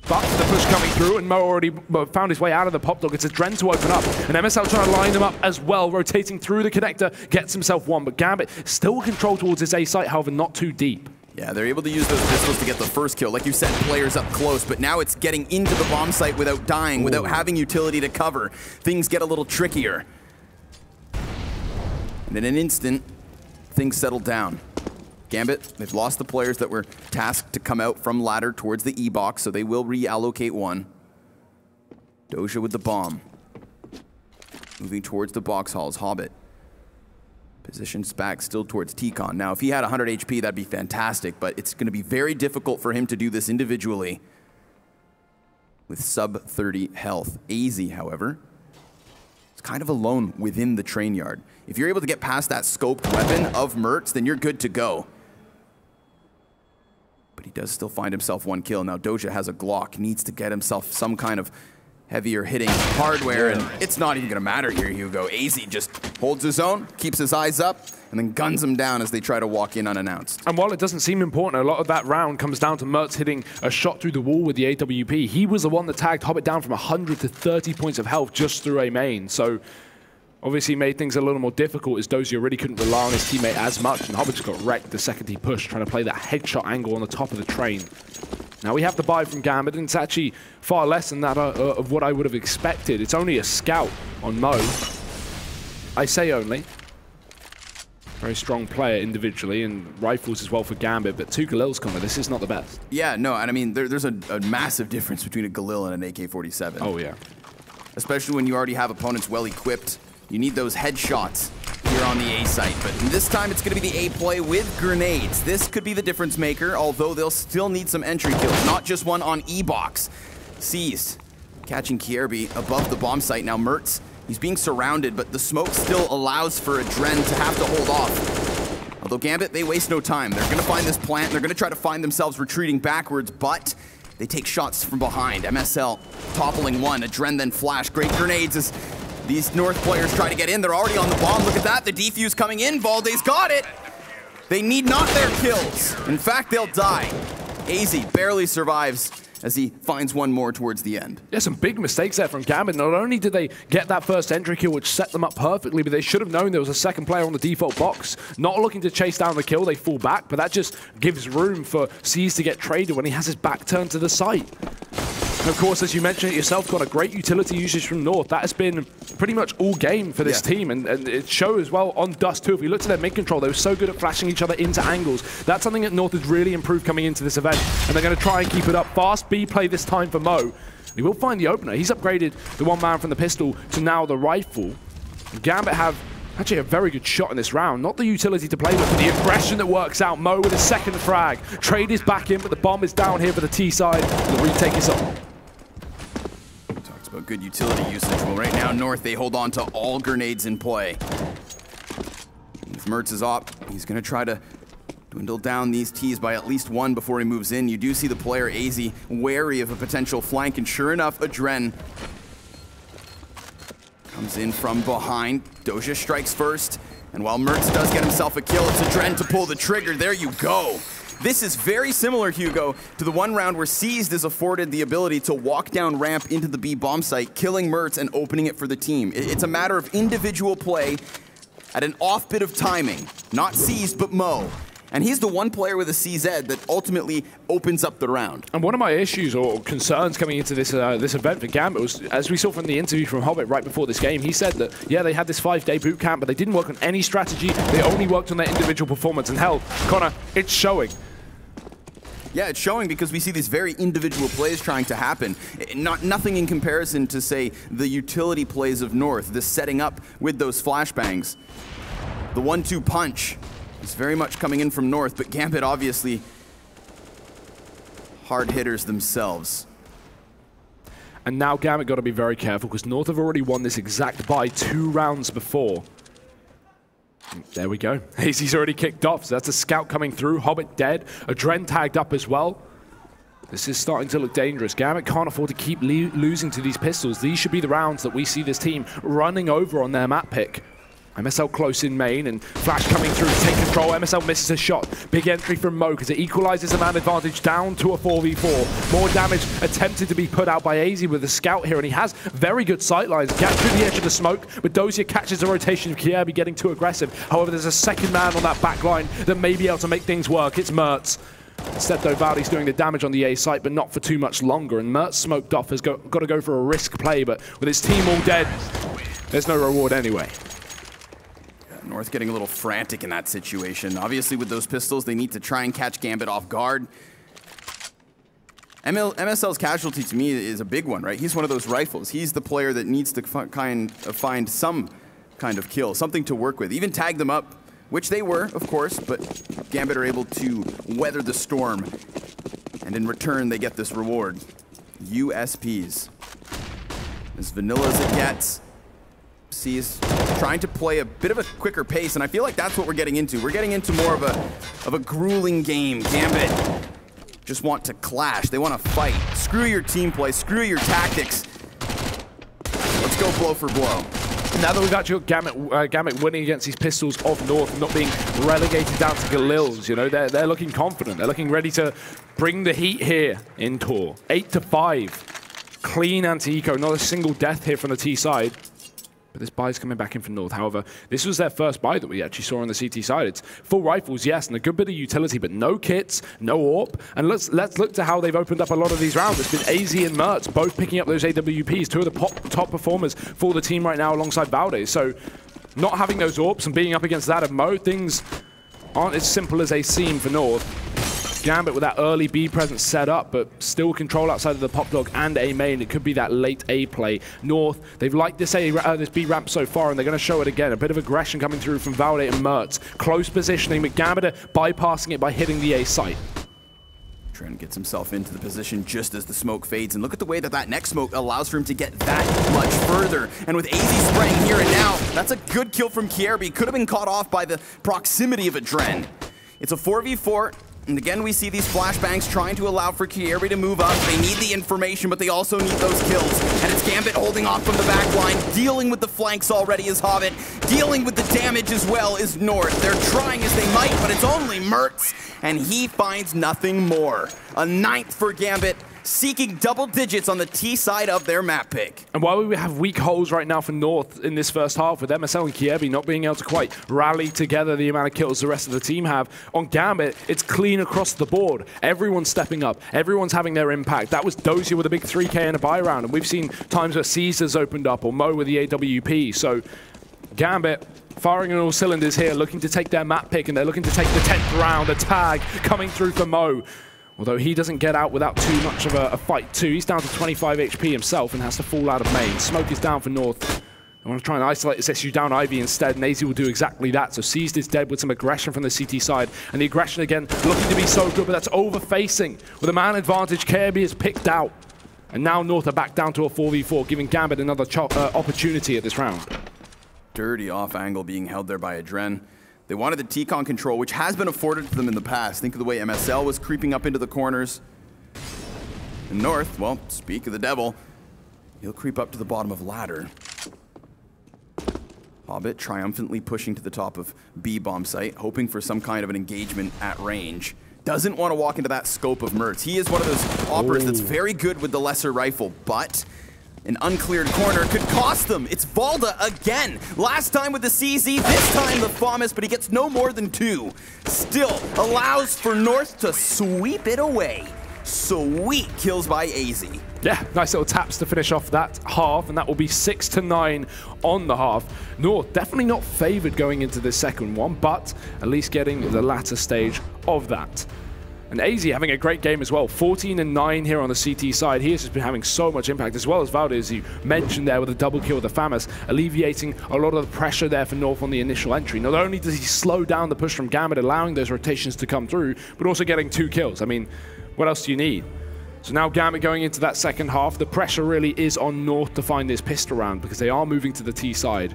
But the push coming through, and Mo already found his way out of the pop dog. It's a Dren to open up, and MSL trying to line them up as well, rotating through the connector, gets himself one, but Gambit still control towards his A site, however, not too deep. Yeah, they're able to use those pistols to get the first kill. Like you said, players up close, but now it's getting into the bomb site without dying, without having utility to cover. Things get a little trickier. And in an instant, things settle down. Gambit, they've lost the players that were tasked to come out from ladder towards the E-box, so they will reallocate one. Doja with the bomb. Moving towards the box halls, Hobbit. Positions back still towards T-Con. Now, if he had 100 HP, that'd be fantastic, but it's going to be very difficult for him to do this individually with sub 30 health. AZ, however, is kind of alone within the train yard. If you're able to get past that scoped weapon of Mertz, then you're good to go. But he does still find himself one kill. Now Doja has a Glock, needs to get himself some kind of heavier hitting hardware, and it's not even going to matter here, Hugo. AZ just holds his own, keeps his eyes up, and then guns him down as they try to walk in unannounced. And while it doesn't seem important, a lot of that round comes down to Mertz hitting a shot through the wall with the AWP. He was the one that tagged Hobbit down from 100 to 30 points of health just through a main, so obviously made things a little more difficult as Dozier really couldn't rely on his teammate as much, and Hobbit just got wrecked the second he pushed, trying to play that headshot angle on the top of the train. Now we have the buy from Gambit, and it's actually far less than that of what I would have expected. It's only a scout on Mo. I say only. Very strong player individually, and rifles as well for Gambit, but 2 Galil's coming. This is not the best. Yeah, no, and I mean, there's a massive difference between a Galil and an AK-47. Oh, yeah. Especially when you already have opponents well equipped. You need those headshots here on the A site, but this time it's going to be the A play with grenades. This could be the difference maker, although they'll still need some entry kills, not just one on E-box. Seized, catching Kierby above the bomb site. Now Mertz, he's being surrounded, but the smoke still allows for a Dren to have to hold off. Although Gambit, they waste no time. They're going to find this plant, they're going to try to find themselves retreating backwards, but they take shots from behind. MSL toppling one, a Dren then flash. Great grenades as these North players try to get in. They're already on the bomb. Look at that, the defuse coming in. Valde's got it. They need not their kills. In fact, they'll die. AZ barely survives as he finds one more towards the end. Yeah, some big mistakes there from Gambit. Not only did they get that first entry kill, which set them up perfectly, but they should have known there was a second player on the default box. Not looking to chase down the kill, they fall back, but that just gives room for C's to get traded when he has his back turned to the site. And of course, as you mentioned it yourself, got a great utility usage from North. That has been pretty much all game for this team, and it shows well on Dust too. If we looked at their mid control, they were so good at flashing each other into angles. That's something that North has really improved coming into this event, and they're going to try and keep it up. Fast B play this time for Mo. He will find the opener. He's upgraded the one man from the pistol to now the rifle. Gambit have Actually a very good shot in this round. Not the utility to play with, but the aggression that works out. Mo with his second frag. Trade is back in, but the bomb is down here for the T side. The retake is up. Talks about good utility usage. Well, right now, North, they hold on to all grenades in play. With Mertz is up, he's going to try to dwindle down these Ts by at least one before he moves in. You do see the player, AZ, wary of a potential flank, and sure enough, Adren comes in from behind. Doja strikes first, and while Mertz does get himself a kill, it's Adren to pull the trigger. There you go. This is very similar, Hugo, to the one round where Seized is afforded the ability to walk down ramp into the B bomb site, killing Mertz and opening it for the team. It's a matter of individual play at an off bit of timing. Not Seized, but Mo. And he's the one player with a CZ that ultimately opens up the round. And one of my issues or concerns coming into this this event for Gambit was, as we saw from the interview from Hobbit right before this game, he said that, yeah, they had this 5-day boot camp, but they didn't work on any strategy. They only worked on their individual performance. And hell, Connor, it's showing. Yeah, it's showing because we see these very individual plays trying to happen. Nothing in comparison to, say, the utility plays of North, the setting up with those flashbangs. The 1-2 punch. It's very much coming in from North, but Gambit obviously hard hitters themselves. And now Gambit got to be very careful because North have already won this exact buy 2 rounds before. There we go. Hazy's already kicked off, so that's a scout coming through. Hobbit dead. Adren tagged up as well. This is starting to look dangerous. Gambit can't afford to keep losing to these pistols. These should be the rounds that we see this team running over on their map pick. MSL close in main, and Flash coming through to take control. MSL misses a shot. Big entry from Mo because it equalizes the man advantage down to a 4v4. More damage attempted to be put out by AZ with the scout here, and he has very good sight lines. Gets through the edge of the smoke, but Dozier catches the rotation of Kierby getting too aggressive. However, there's a second man on that back line that may be able to make things work. It's Mertz. Instead, though, Valdi's doing the damage on the A site, but not for too much longer. And Mertz smoked off has got to go for a risk play, but with his team all dead, there's no reward anyway. North getting a little frantic in that situation. Obviously, with those pistols, they need to try and catch Gambit off guard. MSL's casualty to me is a big one, right? He's one of those rifles. He's the player that needs to find some kind of kill, something to work with. Even tag them up, which they were, of course, but Gambit are able to weather the storm. And in return, they get this reward. USPs. As vanilla as it gets. Is trying to play a bit of a quicker pace, and I feel like that's what we're getting into. We're getting into more of a grueling game. Gambit just want to clash. They want to fight. Screw your team play. Screw your tactics. Let's go blow for blow. Now that we've actually got Gambit winning against these pistols of North and not being relegated down to Galils, you know, they're looking confident. They're looking ready to bring the heat here in Tor. 8-5. Clean anti-eco. Not a single death here from the T side. But this buy's coming back in from North. However, this was their first buy that we actually saw on the CT side. It's full rifles, yes, and a good bit of utility, but no kits, no AWP. And let's look to how they've opened up a lot of these rounds. It's been AZ and Mertz both picking up those AWPs, two of the top performers for the team right now alongside Valde. So not having those AWPs and being up against that of Mo, things aren't as simple as they seem for North. Gambit with that early B presence set up, but still control outside of the pop dog and A main. It could be that late A play. North, they've liked this B ramp so far, and they're going to show it again. A bit of aggression coming through from Valde and Mertz. Close positioning, but Gambit bypassing it by hitting the A site. Trent gets himself into the position just as the smoke fades, and look at the way that next smoke allows for him to get that much further. And with AZ spraying here and now, that's a good kill from Kierby. Could have been caught off by the proximity of Adren. It's a 4v4. And again, we see these flashbangs trying to allow for Kierby to move up. They need the information, but they also need those kills. And it's Gambit holding off from the back line, dealing with the flanks already as Hobbit, dealing with the damage as well as North. They're trying as they might, but it's only Mertz, and he finds nothing more. A 9th for Gambit, seeking double digits on the T side of their map pick. And while we have weak holes right now for North in this first half, with MSL and Kierby not being able to quite rally together the amount of kills the rest of the team have, on Gambit, it's clean across the board. Everyone's stepping up. Everyone's having their impact. That was Dozier with a big 3K and a buy round, and we've seen times where Caesar's opened up, or Mo with the AWP. So Gambit firing on all cylinders here, looking to take their map pick, and they're looking to take the 10th round. A tag coming through for Mo. Although he doesn't get out without too much of a fight too. He's down to 25 HP himself and has to fall out of main. Smoke is down for North. They want to try and isolate this issue down Ivy instead, and AZ will do exactly that. So Seized is dead with some aggression from the CT side, and the aggression again looking to be so good, but that's over-facing. With a man advantage, Kirby is picked out. And now North are back down to a 4v4, giving Gambit another opportunity at this round. Dirty off angle being held there by Adren. They wanted the T-Con control, which has been afforded to them in the past. Think of the way MSL was creeping up into the corners. And North, well, speak of the devil, he'll creep up to the bottom of ladder. Hobbit triumphantly pushing to the top of B bomb site, hoping for some kind of an engagement at range. Doesn't want to walk into that scope of Mertz. He is one of those operators that's very good with the lesser rifle, but an uncleared corner could cost them. It's Valda again. Last time with the CZ, this time the FAMAS, but he gets no more than 2. Still allows for North to sweep it away. Sweet kills by AZ. Yeah, nice little taps to finish off that half, and that will be 6-9 on the half. North definitely not favored going into the second one, but at least getting the latter stage of that. And AZ having a great game as well, 14-9 here on the CT side. He has just been having so much impact, as well as Valde, as you mentioned there, with a double kill with the FAMAS, alleviating a lot of the pressure there for North on the initial entry. Not only does he slow down the push from Gambit, allowing those rotations to come through, but also getting 2 kills. I mean, what else do you need? So now Gambit going into that second half, the pressure really is on North to find this pistol round, because they are moving to the T side.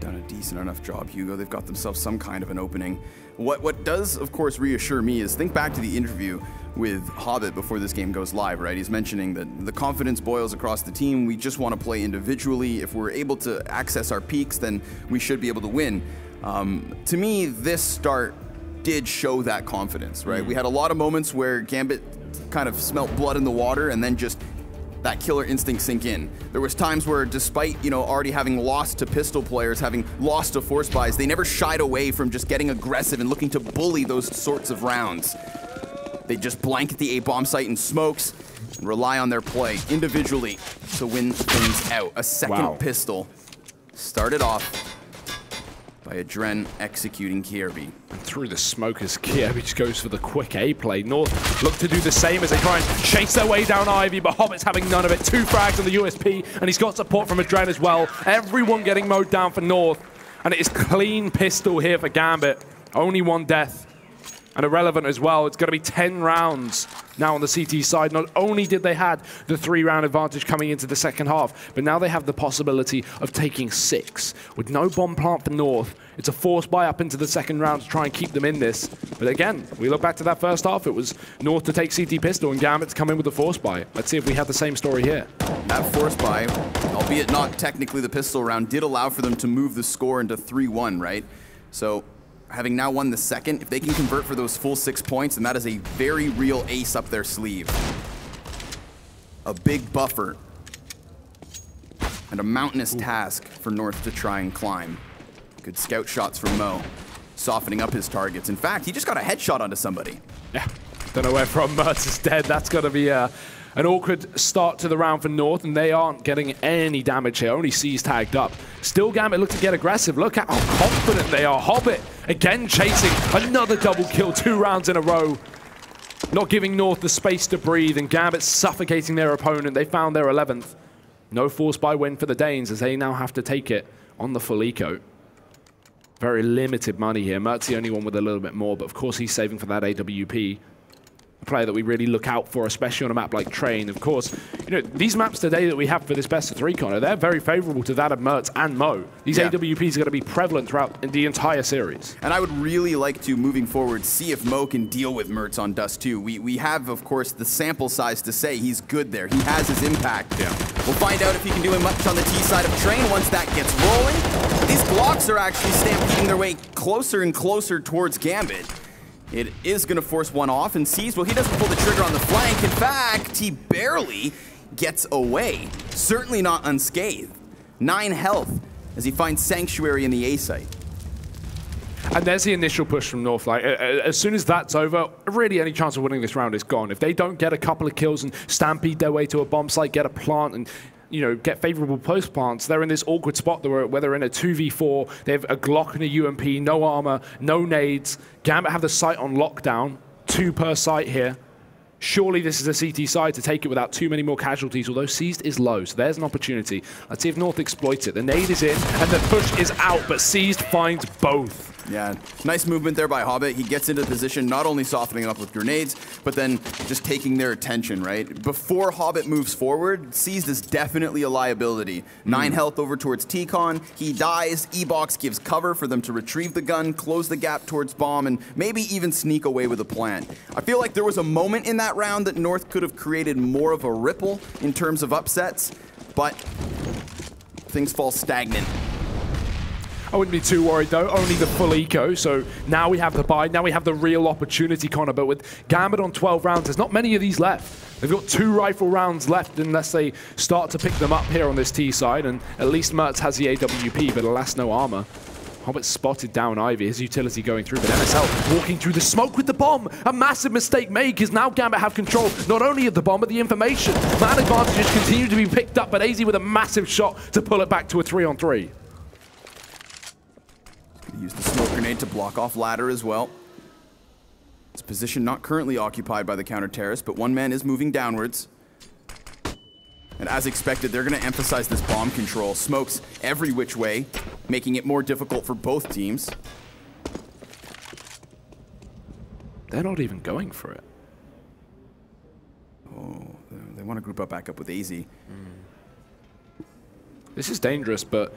Done a decent enough job, Hugo. They've got themselves some kind of an opening. What does, of course, reassure me is think back to the interview with Hobbit before this game goes live, right? He's mentioning that the confidence boils across the team. We just want to play individually. If we're able to access our peaks, then we should be able to win. To me, this start did show that confidence, right? We had a lot of moments where Gambit kind of smelt blood in the water and then just that killer instinct sink in. There was times where despite, you know, already having lost to pistol players, having lost to force buys, they never shied away from just getting aggressive and looking to bully those sorts of rounds. They just blanket the A-bomb site in smokes and rely on their play individually to win things out. A second pistol started off by Adren executing Kirby. And through the smoke as Kirby just goes for the quick A play. North look to do the same as they try and chase their way down Ivy, but Hobbit's having none of it. 2 frags on the USP, and he's got support from Adren as well. Everyone getting mowed down for North, and it is clean pistol here for Gambit. Only 1 death. And irrelevant as well. It's going to be 10 rounds now on the CT side. Not only did they had the 3-round advantage coming into the second half, but now they have the possibility of taking 6. With no bomb plant for North, it's a force buy up into the second round to try and keep them in this. But again, we look back to that first half, it was North to take CT pistol and Gambit to come in with the force buy. Let's see if we have the same story here. That force buy, albeit not technically the pistol round, did allow for them to move the score into 3-1, right? So having now won the second, if they can convert for those full 6 points, then that is a very real ace up their sleeve. A big buffer and a mountainous task for North to try and climb. Good scout shots from Mo, softening up his targets. In fact, he just got a headshot onto somebody. Yeah, don't know where from. Mertz is dead. That's got to be an awkward start to the round for North, and they aren't getting any damage here. Only C's tagged up. Still, Gambit look to get aggressive. Look at how confident they are. Hobbit again chasing another double kill, 2 rounds in a row. Not giving North the space to breathe, and Gambit suffocating their opponent. They found their 11th. No force buy win for the Danes as they now have to take it on the full eco. Very limited money here. Mertz the only one with a little bit more, but of course he's saving for that AWP. A player that we really look out for, especially on a map like Train. Of course, you know, these maps today that we have for this best of 3 Connor, they're very favorable to that of Mertz and Mo. These AWPs are going to be prevalent throughout the entire series. And I would really like to, moving forward, see if Mo can deal with Mertz on Dust 2. We have, of course, the sample size to say he's good there. He has his impact. Yeah. We'll find out if he can do much on the T side of Train once that gets rolling. These blocks are actually stampeding their way closer and closer towards Gambit. It is going to force one off, and sees, well, he doesn't pull the trigger on the flank. In fact, he barely gets away. Certainly not unscathed. 9 health as he finds Sanctuary in the A site. And there's the initial push from North. Like, as soon as that's over, really any chance of winning this round is gone. If they don't get a couple of kills and stampede their way to a bomb site, get a plant, and you know, get favorable post plants, they're in this awkward spot where they're in a 2v4, they have a Glock and a UMP, no armor, no nades. Gambit have the site on lockdown, 2 per site here. Surely this is a CT side to take it without too many more casualties, although Seized is low, so there's an opportunity. Let's see if North exploits it. The nade is in, and the push is out, but Seized finds both. Yeah, nice movement there by Hobbit. He gets into position, not only softening up with grenades, but then just taking their attention, right? Before Hobbit moves forward, Seized is definitely a liability. 9 health over towards T-Con. He dies. E-Box gives cover for them to retrieve the gun, close the gap towards bomb, and maybe even sneak away with a plant. I feel like there was a moment in that round that North could have created more of a ripple in terms of upsets, but things fall stagnant. I wouldn't be too worried though, only the full eco, so now we have the buy, now we have the real opportunity, Connor, but with Gambit on 12 rounds, there's not many of these left. They've got 2 rifle rounds left unless they start to pick them up here on this T side, and at least Mertz has the AWP, but alas, no armor. Hobbit spotted down Ivy, his utility going through, but MSL walking through the smoke with the bomb. A massive mistake made, because now Gambit have control, not only of the bomb, but the information. Man advantages continue to be picked up, but AZ with a massive shot to pull it back to a 3-on-3. Use the smoke grenade to block off ladder as well. It's position not currently occupied by the counter terrorist, but one man is moving downwards. And as expected, they're going to emphasize this bomb control. Smokes every which way, making it more difficult for both teams. They're not even going for it. Oh, they want to group up back up with AZ. This is dangerous, but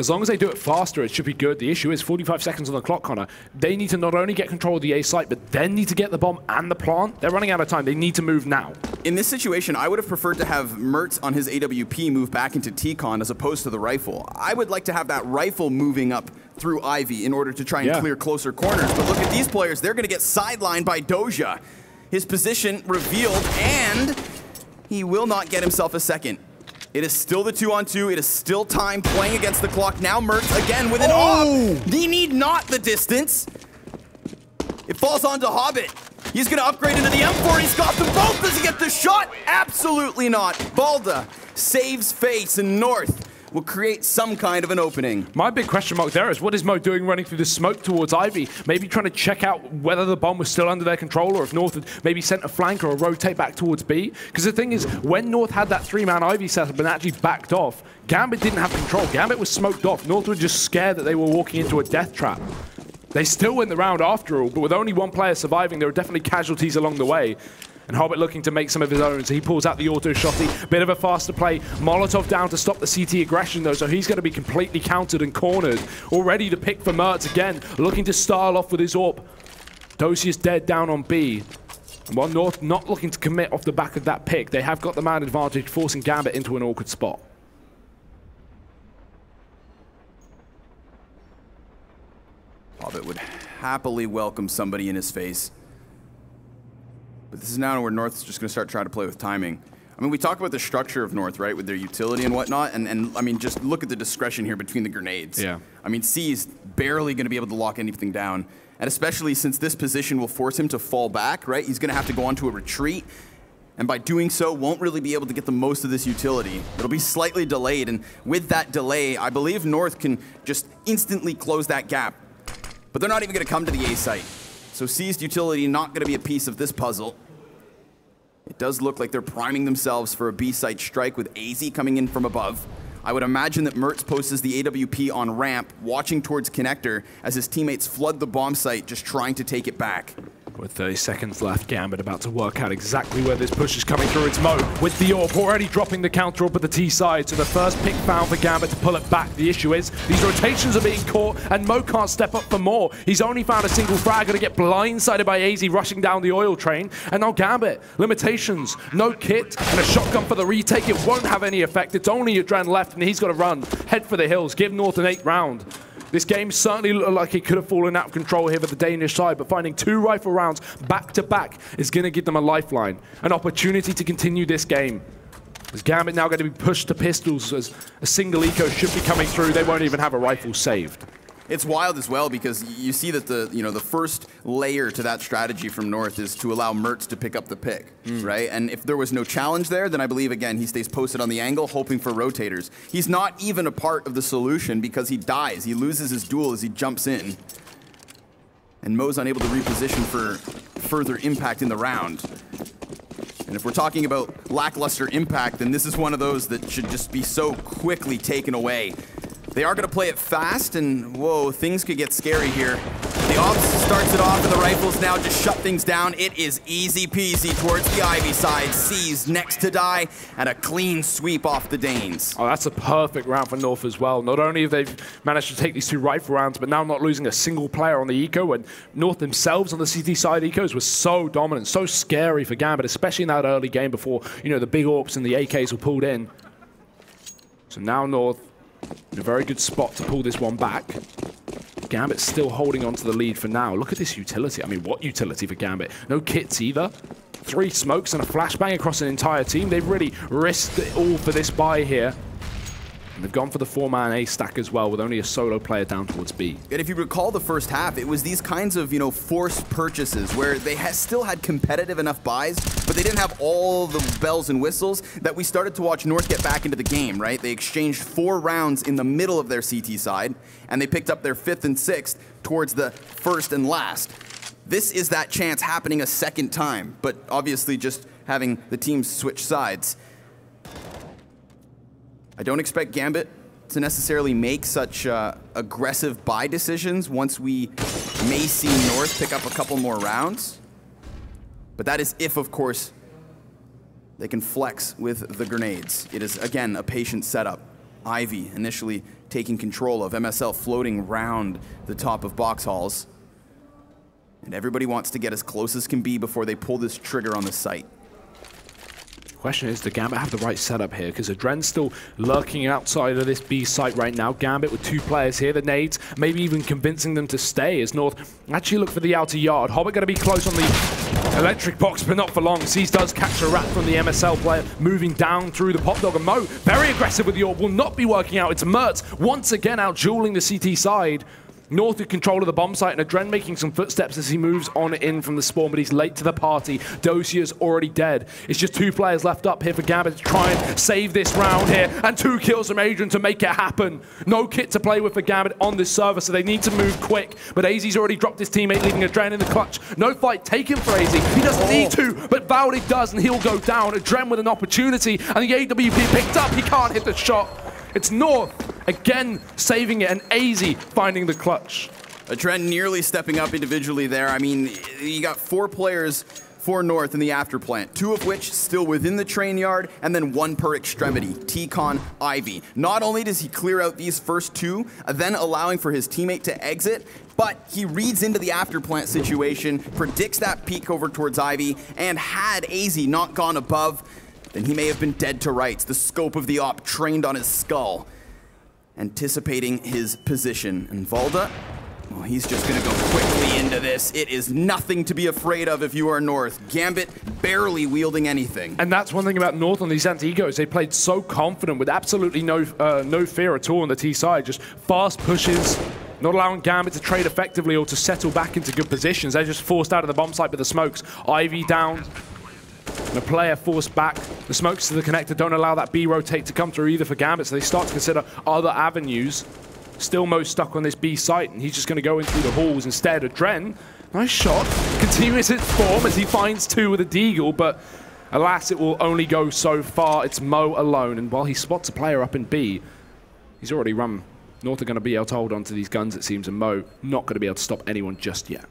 as long as they do it faster, it should be good. The issue is 45 seconds on the clock, Connor. They need to not only get control of the A site, but then need to get the bomb and the plant. They're running out of time. They need to move now. In this situation, I would have preferred to have Mertz on his AWP move back into T-Con as opposed to the rifle. I would like to have that rifle moving up through Ivy in order to try and clear closer corners. But look at these players. They're going to get sidelined by Doja. His position revealed, and he will not get himself a second. It is still the 2-on-2. It is still time playing against the clock. Now Mertz again with an AWP. He need not the distance. It falls onto Hobbit. He's going to upgrade into the M4. He's got them both. Does he get the shot? Absolutely not. Balda saves face, and North will create some kind of an opening. My big question mark there is, what is Mo doing running through the smoke towards Ivy? Maybe trying to check out whether the bomb was still under their control, or if North had maybe sent a flank or a rotate back towards B. Because the thing is, when North had that 3-man Ivy setup and actually backed off, Gambit didn't have control. Gambit was smoked off. North were just scared that they were walking into a death trap. They still win the round after all, but with only one player surviving, there were definitely casualties along the way. And Hobbit looking to make some of his own, so he pulls out the auto shotty. Bit of a faster play. Molotov down to stop the CT aggression though, so he's going to be completely countered and cornered. Already to pick for Mertz again, looking to style off with his AWP. Dosius dead down on B. And while North not looking to commit off the back of that pick, they have got the man advantage, forcing Gambit into an awkward spot. Hobbit would happily welcome somebody in his face. But this is now where North's just going to start trying to play with timing. I mean, we talk about the structure of North, right, with their utility and whatnot, and I mean, just look at the discretion here between the grenades. Yeah. I mean, C's barely going to be able to lock anything down, and especially since this position will force him to fall back, right? He's going to have to go onto a retreat, and by doing so, won't really be able to get the most of this utility. It'll be slightly delayed, and with that delay, I believe North can just instantly close that gap. But they're not even going to come to the A site. So Seized utility not going to be a piece of this puzzle. It does look like they're priming themselves for a B site strike with AZ coming in from above. I would imagine that Mertz posts the AWP on ramp, watching towards connector as his teammates flood the bomb site, just trying to take it back. With 30 seconds left, Gambit about to work out exactly where this push is coming through. It's Mo with the AWP already dropping the counter up at the T side. So the first pick found for Gambit to pull it back. The issue is these rotations are being caught and Mo can't step up for more. He's only found a single frag, going to get blindsided by AZ rushing down the oil train. And now Gambit, limitations, no kit and a shotgun for the retake. It won't have any effect. It's only Adren left and he's got to run, head for the hills, give North an 8th round. This game certainly looked like it could have fallen out of control here for the Danish side, but finding 2 rifle rounds back-to-back is going to give them a lifeline, an opportunity to continue this game. As Gambit now going to be pushed to pistols as a single eco should be coming through. They won't even have a rifle saved. It's wild as well because you see that the first layer to that strategy from North is to allow Mertz to pick up the pick, right? And if there was no challenge there, then I believe, again, he stays posted on the angle, hoping for rotators. He's not even a part of the solution because he dies. He loses his duel as he jumps in. And Mo's unable to reposition for further impact in the round. And if we're talking about lackluster impact, then this is one of those that should just be so quickly taken away. They are going to play it fast, and whoa, things could get scary here. The Ops starts it off, and the Rifles now just shut things down. It is easy peasy towards the Ivy side. C's next to die, and a clean sweep off the Danes. Oh, that's a perfect round for North as well. Not only have they managed to take these 2 Rifle rounds, but now not losing a single player on the eco, and North themselves on the CT side ecos was so dominant, so scary for Gambit, especially in that early game before, you know, the big AWPs and the AKs were pulled in. So now North in a very good spot to pull this one back. Gambit still holding on to the lead for now. Look at this utility. I mean, what utility for Gambit? No kits either. 3 smokes and a flashbang across an entire team. They've really risked it all for this buy here. And they've gone for the 4-man A stack as well, with only a solo player down towards B. And if you recall the first half, it was these kinds of, you know, forced purchases where they still had competitive enough buys, but they didn't have all the bells and whistles that we started to watch North get back into the game, right? They exchanged 4 rounds in the middle of their CT side, and they picked up their 5th and 6th towards the 1st and last. This is that chance happening a second time, but obviously just having the teams switch sides. I don't expect Gambit to necessarily make such aggressive buy decisions once we may see North pick up a couple more rounds. But that is if, of course, they can flex with the grenades. It is, again, a patient setup. Ivy initially taking control of, MSL floating round the top of box halls. And everybody wants to get as close as can be before they pull this trigger on the site. Question is, does Gambit have the right setup here? Because Adren's still lurking outside of this B site right now. Gambit with 2 players here, the nades, maybe even convincing them to stay as North actually look for the outer yard. Hobbit going to be close on the electric box, but not for long. Seas does catch a rat from the MSL player, moving down through the pop dog. And Mo, very aggressive with the AWP, will not be working out. It's Mertz once again out dueling the CT side. North in control of the bomb site, and Adren making some footsteps as he moves on in from the spawn, but he's late to the party. Dosia's already dead. It's just 2 players left up here for Gambit to try and save this round here, and 2 kills from Adrian to make it happen. No kit to play with for Gambit on this server, so they need to move quick. But AZ's already dropped his teammate, leaving Adren in the clutch. No fight taken for AZ. He doesn't need to, but Valdi does, and he'll go down. Adren with an opportunity, and the AWP picked up. He can't hit the shot. It's North again saving it, and AZ finding the clutch. Adren nearly stepping up individually there. I mean, you got 4 players for North in the after plant, 2 of which still within the train yard, and then 1 per extremity, T-Con, Ivy. Not only does he clear out these first 2, then allowing for his teammate to exit, but he reads into the after plant situation, predicts that peek over towards Ivy, and had AZ not gone above, then he may have been dead to rights. The scope of the op trained on his skull, anticipating his position. And Valda, well, he's just gonna go quickly into this. It is nothing to be afraid of if you are North. Gambit barely wielding anything. And that's one thing about North on these anti-egos. They played so confident with absolutely no fear at all on the T side. Just fast pushes, not allowing Gambit to trade effectively or to settle back into good positions. They're just forced out of the bomb site with the smokes. Ivy down. And a player forced back. The smokes to the connector don't allow that B rotate to come through either for Gambit, so they start to consider other avenues. Still Mo stuck on this B site, and he's just going to go in through the halls instead. Adren, nice shot. Continues his form as he finds 2 with a deagle, but alas, it will only go so far. It's Mo alone, and while he spots a player up in B, he's already run. North are going to be able to hold on to these guns, it seems, and Mo not going to be able to stop anyone just yet.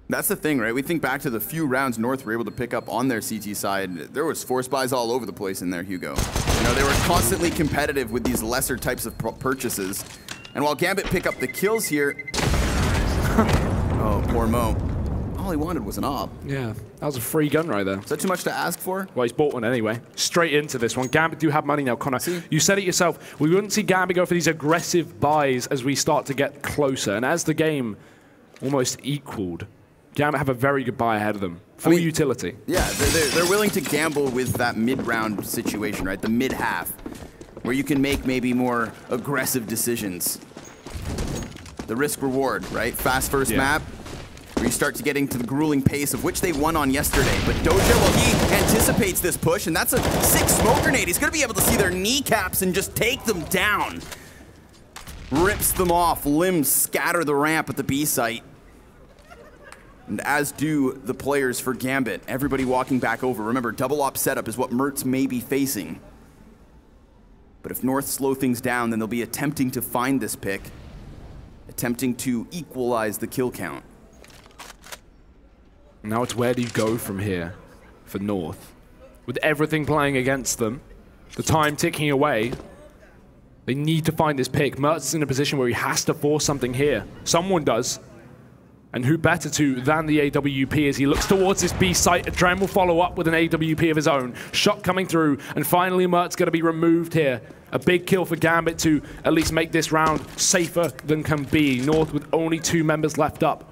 That's the thing, right? We think back to the few rounds North were able to pick up on their CT side. There was force buys all over the place in there, Hugo. You know, they were constantly competitive with these lesser types of purchases. And while Gambit pick up the kills here... oh, poor Mo. All he wanted was an op. Yeah, that was a free gun right there. Is that too much to ask for? Well, he's bought one anyway. Straight into this one. Gambit do have money now, Connor. See? You said it yourself. We wouldn't see Gambit go for these aggressive buys as we start to get closer. And as the game almost equaled, Gambit have a very good buy ahead of them. Full utility. Yeah, they're willing to gamble with that mid-round situation, right? The mid-half, where you can make maybe more aggressive decisions. The risk-reward, right? Fast first map, where you start to get into the grueling pace of which they won on yesterday. But Doja, well, he anticipates this push, and that's a 6 smoke grenade. He's going to be able to see their kneecaps and just take them down. rips them off. Limbs scatter the ramp at the B site. And as do the players for Gambit. Everybody walking back over. Remember, double op setup is what Mertz may be facing. But if North slow things down, then they'll be attempting to find this pick. Attempting to equalize the kill count. Now it's where do you go from here for North? With everything playing against them, the time ticking away, they need to find this pick. Mertz is in a position where he has to force something here. Someone does. And who better to than the AWP as he looks towards this B site. Adren will follow up with an AWP of his own. Shot coming through, and finally Mertz going to be removed here. A big kill for Gambit to at least make this round safer than can be. North with only 2 members left up.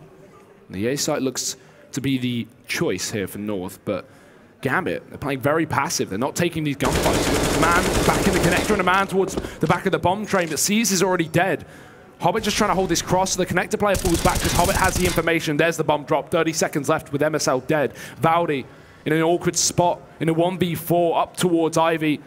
The A site looks to be the choice here for North, but Gambit, they're playing very passive. They're not taking these gunfights. With a man back in the connector and a man towards the back of the bomb train, but Seas is already dead. Hobbit just trying to hold this cross, so the connector player falls back because Hobbit has the information. There's the bomb drop, 30 seconds left with MSL dead. Valdi in an awkward spot in a 1v4 up towards Ivy.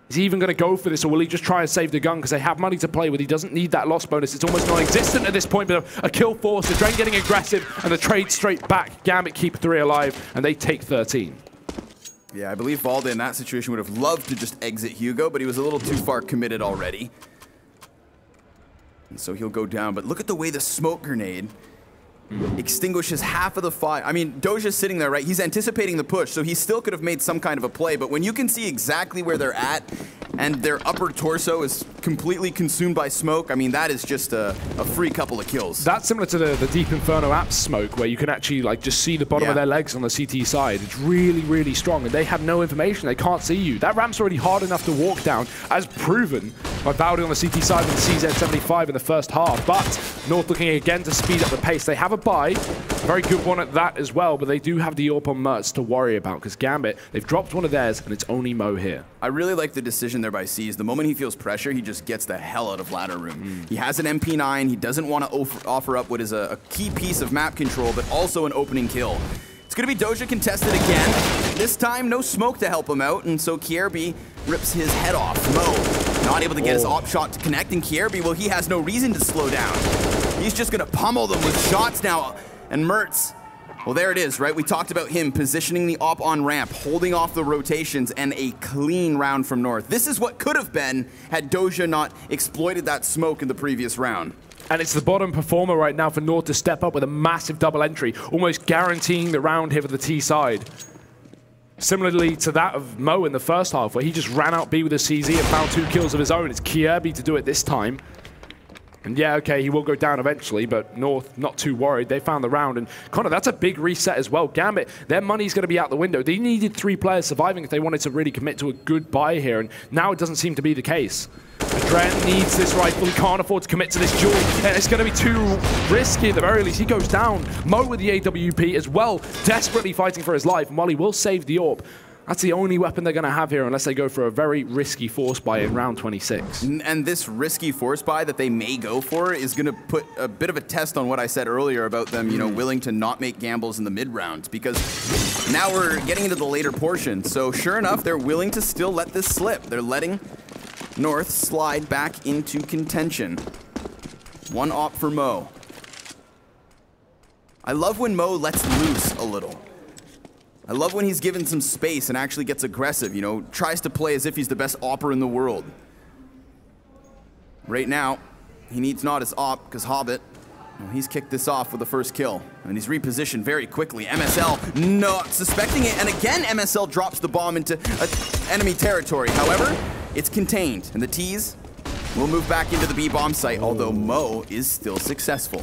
Is he even going to go for this, or will he just try and save the gun because they have money to play with? He doesn't need that loss bonus. It's almost non-existent at this point, but a kill force. The Dren getting aggressive, and the trade straight back. Gambit keep 3 alive, and they take 13. Yeah, I believe Valda in that situation would have loved to just exit Hugo, but he was a little too far committed already. And so he'll go down, but look at the way the smoke grenade extinguishes half of the fire. I mean, Doja's sitting there, right? He's anticipating the push, so he still could have made some kind of a play, but when you can see exactly where they're at and their upper torso is completely consumed by smoke, I mean, that is just a free couple of kills. That's similar to the Deep Inferno app smoke, where you can actually like just see the bottom of their legs on the CT side. It's really, really strong, and they have no information. They can't see you. That ramp's already hard enough to walk down, as proven by Valdi on the CT side with the CZ75 in the first half, but North looking again to speed up the pace. They have a buy, very good one at that as well, but they do have the AWP on Mertz to worry about, because Gambit, they've dropped one of theirs, and it's only Mo here. I really like the decision there by C's. The moment he feels pressure, he just gets the hell out of ladder room. He has an MP9, he doesn't want to offer up what is a key piece of map control, but also an opening kill. It's going to be Doja contested again. This time, no smoke to help him out, and so Kierby rips his head off. Mo not able to get his op shot to connect, and Kierby, well, he has no reason to slow down. He's just going to pummel them with shots now. And Mertz, well, there it is, right? We talked about him positioning the op on ramp, holding off the rotations, and a clean round from North. This is what could have been had Doja not exploited that smoke in the previous round. And it's the bottom performer right now for North to step up with a massive double entry, almost guaranteeing the round here for the T side. Similarly to that of Mo in the first half, where he just ran out B with a CZ and found 2 kills of his own. It's Kierby to do it this time. And yeah, okay, he will go down eventually, but North not too worried. They found the round, and Connor, that's a big reset as well. Gambit, their money's going to be out the window. They needed 3 players surviving if they wanted to really commit to a good buy here, and now it doesn't seem to be the case. Adren needs this rifle. He can't afford to commit to this duel, and it's going to be too risky at the very least. He goes down. Mo with the AWP as well, desperately fighting for his life, and while he will save the AWP, that's the only weapon they're going to have here unless they go for a very risky force buy in round 26. And this risky force buy that they may go for is going to put a bit of a test on what I said earlier about them, you know, willing to not make gambles in the mid rounds, because now we're getting into the later portion. So sure enough, they're willing to still let this slip. They're letting North slide back into contention. 1 op for Mo. I love when Mo lets loose a little. I love when he's given some space and actually gets aggressive, you know, tries to play as if he's the best opper in the world. Right now, he needs not his op, because Hobbit, well, he's kicked this off with the first kill, and he's repositioned very quickly. MSL not suspecting it, and again MSL drops the bomb into enemy territory. However, it's contained, and the T's will move back into the B bomb site, although Mo is still successful.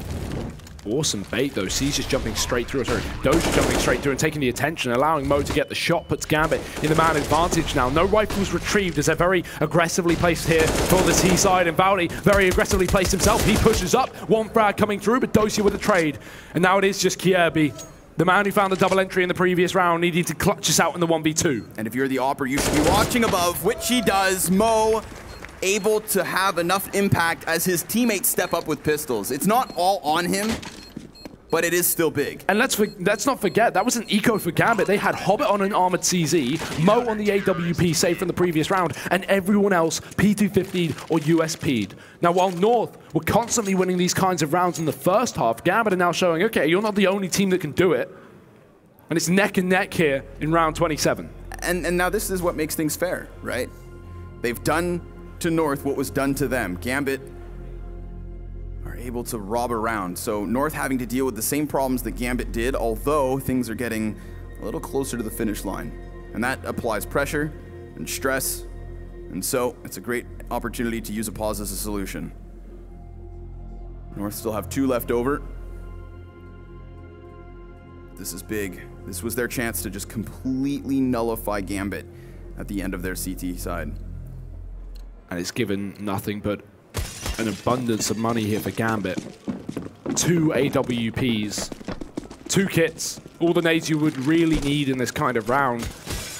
Awesome bait though. C's just jumping straight through. Sorry, Doja jumping straight through and taking the attention, allowing Mo to get the shot, puts Gambit in the man advantage now. No rifles retrieved as they're very aggressively placed here for the T side, and Valdi very aggressively placed himself. He pushes up, 1 frag coming through, but Dosia with a trade. And now it is just Kierby, the man who found the double entry in the previous round, needing to clutch us out in the 1v2. And if you're the opper, you should be watching above, which he does. Mo able to have enough impact as his teammates step up with pistols. It's not all on him, but it is still big. And let's not forget, that was an eco for Gambit. They had Hobbit on an armored CZ, Mo on the AWP save from the previous round, and everyone else P250'd or USP'd. Now, while North were constantly winning these kinds of rounds in the first half, Gambit are now showing, okay, you're not the only team that can do it. And it's neck and neck here in round 27. And now this is what makes things fair, right? They've done to North what was done to them. Gambit are able to rob around. So North having to deal with the same problems that Gambit did, although things are getting a little closer to the finish line. And that applies pressure and stress. And so it's a great opportunity to use a pause as a solution. North still have 2 left over. This is big. This was their chance to just completely nullify Gambit at the end of their CT side. And it's given nothing but an abundance of money here for Gambit. 2 AWPs, 2 kits, all the nades you would really need in this kind of round.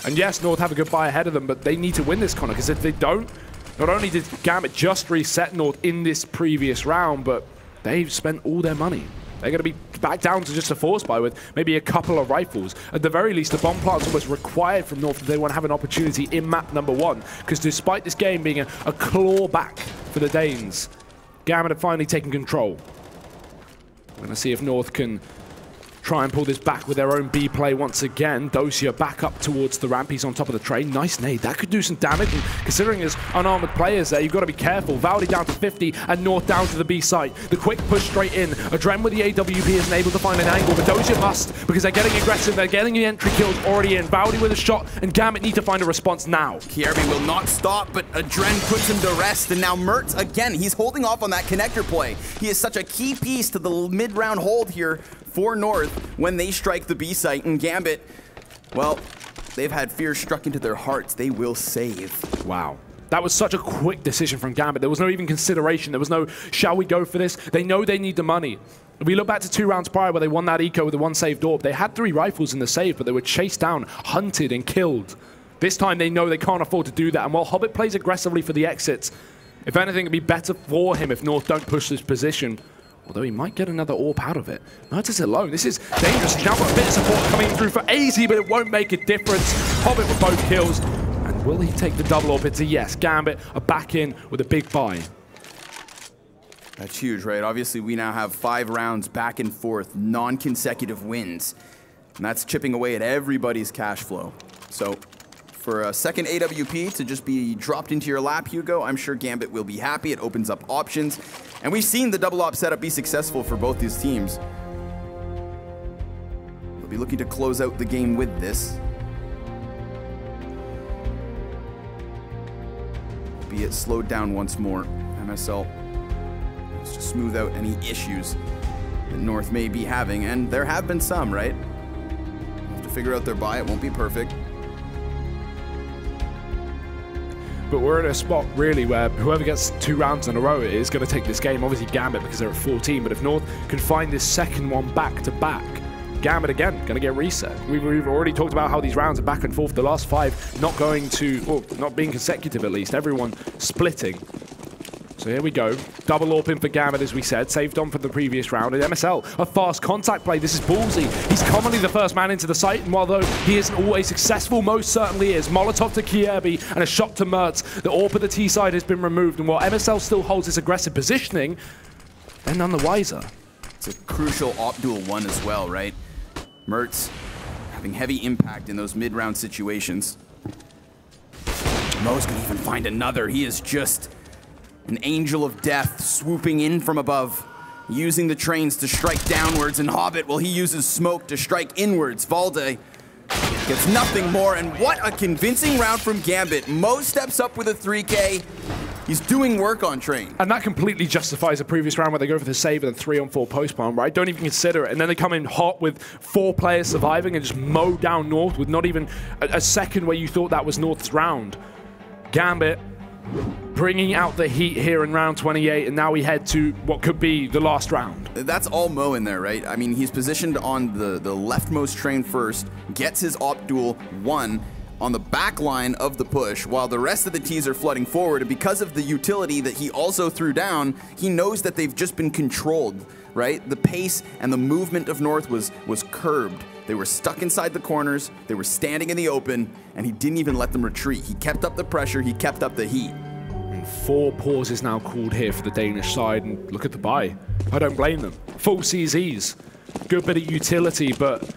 And yes, North have a good buy ahead of them, but they need to win this corner, because if they don't, not only did Gambit just reset North in this previous round, but they've spent all their money. They're going to be back down to just a force buy with maybe a couple of rifles. At the very least, the bomb plant's almost required from North if they want to have an opportunity in map number 1. Because despite this game being a claw back for the Danes, Gambit have finally taken control. We're going to see if North can try and pull this back with their own B play once again. Dosia back up towards the ramp. He's on top of the train. Nice nade. That could do some damage. And considering there's unarmored players there, you've got to be careful. Valdi down to 50 and North down to the B site. The quick push straight in. Adrem with the AWP isn't able to find an angle, but Dosia must, because they're getting aggressive. They're getting the entry kills already in. Valdi with a shot, and Gambit need to find a response now. Kierby will not stop, but Adren puts him to rest, and now Mertz, again, he's holding off on that connector play. He is such a key piece to the mid-round hold here for North when they strike the B site, and Gambit, well, they've had fear struck into their hearts. They will save. Wow. That was such a quick decision from Gambit. There was no even consideration. There was no, shall we go for this? They know they need the money. If we look back to 2 rounds prior where they won that eco with the 1 saved AWP, they had 3 rifles in the save, but they were chased down, hunted, and killed. This time they know they can't afford to do that, and while Hobbit plays aggressively for the exits, if anything, it'd be better for him if North don't push this position. Although he might get another AWP out of it. Mertz is alone. This is dangerous. He's now got a bit of support coming through for AZ, but it won't make a difference. Hobbit with both kills. And will he take the double AWP? It's a yes. Gambit are back in with a big buy. That's huge, right? Obviously, we now have 5 rounds back and forth, non-consecutive wins. And that's chipping away at everybody's cash flow. So for a second AWP to just be dropped into your lap, Hugo, I'm sure Gambit will be happy. It opens up options. And we've seen the double op setup be successful for both these teams. They'll be looking to close out the game with this. Be it slowed down once more. MSL wants to smooth out any issues that North may be having, and there have been some, right? Have to figure out their buy. It won't be perfect. But we're in a spot, really, where whoever gets 2 rounds in a row is going to take this game. Obviously, Gambit, because they're at 14. But if North can find this second one back-to-back, Gambit, again, going to get reset. We've already talked about how these rounds are back and forth. The last 5 not going to, well, not being consecutive, at least. Everyone splitting. So here we go. Double AWP in for Gambit, as we said. Saved on from the previous round. And MSL, a fast contact play. This is ballsy. He's commonly the first man into the site, and while though he isn't always successful, most certainly is. Molotov to Kierby and a shot to Mertz. The AWP at the T side has been removed, and while MSL still holds its aggressive positioning, they're none the wiser. It's a crucial op duel 1 as well, right? Mertz having heavy impact in those mid-round situations. Mo's can even find another. He is just an angel of death swooping in from above, using the trains to strike downwards, and Hobbit, well, he uses smoke to strike inwards. Valde gets nothing more, and what a convincing round from Gambit. Mo steps up with a 3K. He's doing work on train. And that completely justifies a previous round where they go for the save and then 3-on-4 post-bomb, right? Don't even consider it. And then they come in hot with 4 players surviving and just mow down North with not even a second where you thought that was North's round. Gambit bringing out the heat here in round 28, and now we head to what could be the last round. That's all Mo in there, right? I mean, he's positioned on the leftmost train first, gets his op duel 1, on the back line of the push while the rest of the Ts are flooding forward. And because of the utility that he also threw down, he knows that they've just been controlled, right? The pace and the movement of North was curbed. They were stuck inside the corners, they were standing in the open, and he didn't even let them retreat. He kept up the pressure, he kept up the heat. And 4 pauses now called here for the Danish side, and look at the buy. I don't blame them. Full CZs. Good bit of utility, but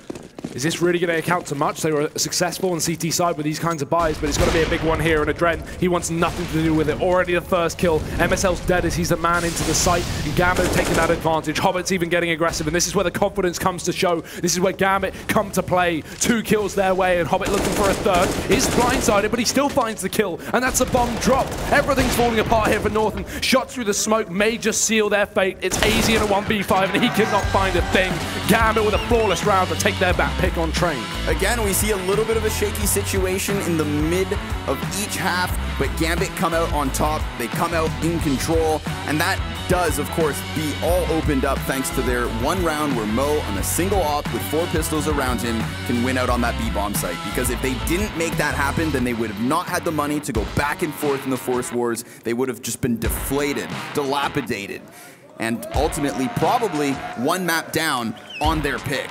is this really going to account to much? They were successful on CT side with these kinds of buys, but it's got to be a big one here. And Adren, he wants nothing to do with it. Already the first kill. MSL's dead as he's the man into the site. And Gambit taking that advantage. Hobbit's even getting aggressive. And this is where the confidence comes to show. This is where Gambit come to play. 2 kills their way. And Hobbit looking for a third. Is blindsided, but he still finds the kill. And that's a bomb dropped. Everything's falling apart here for North. And shots through the smoke may just seal their fate. It's AZ in a 1v5, and he cannot find a thing. Gambit with a flawless round to take their back pick on train. Again, we see a little bit of a shaky situation in the mid of each half, but Gambit come out on top. They come out in control, and that does, of course, be all opened up thanks to their one round where Mo, on a single op with 4 pistols around him, can win out on that B-bomb site. Because if they didn't make that happen, then they would have not had the money to go back and forth in the Force Wars. They would have just been deflated, dilapidated, and ultimately probably 1 map down on their pick.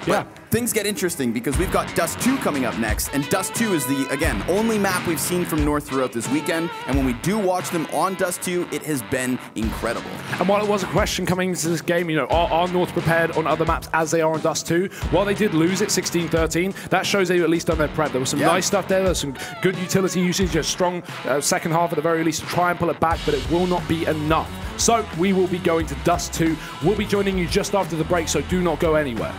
Yeah. But things get interesting because we've got Dust 2 coming up next, and Dust 2 is the, again, only map we've seen from North throughout this weekend, and when we do watch them on Dust 2, it has been incredible. And while it was a question coming into this game, you know, are North prepared on other maps as they are on Dust 2? While they did lose it 16-13, that shows they've at least done their prep. There was some nice stuff there, there's some good utility usage, a strong second half at the very least to try and pull it back, but it will not be enough. So we will be going to Dust 2. We'll be joining you just after the break, so do not go anywhere.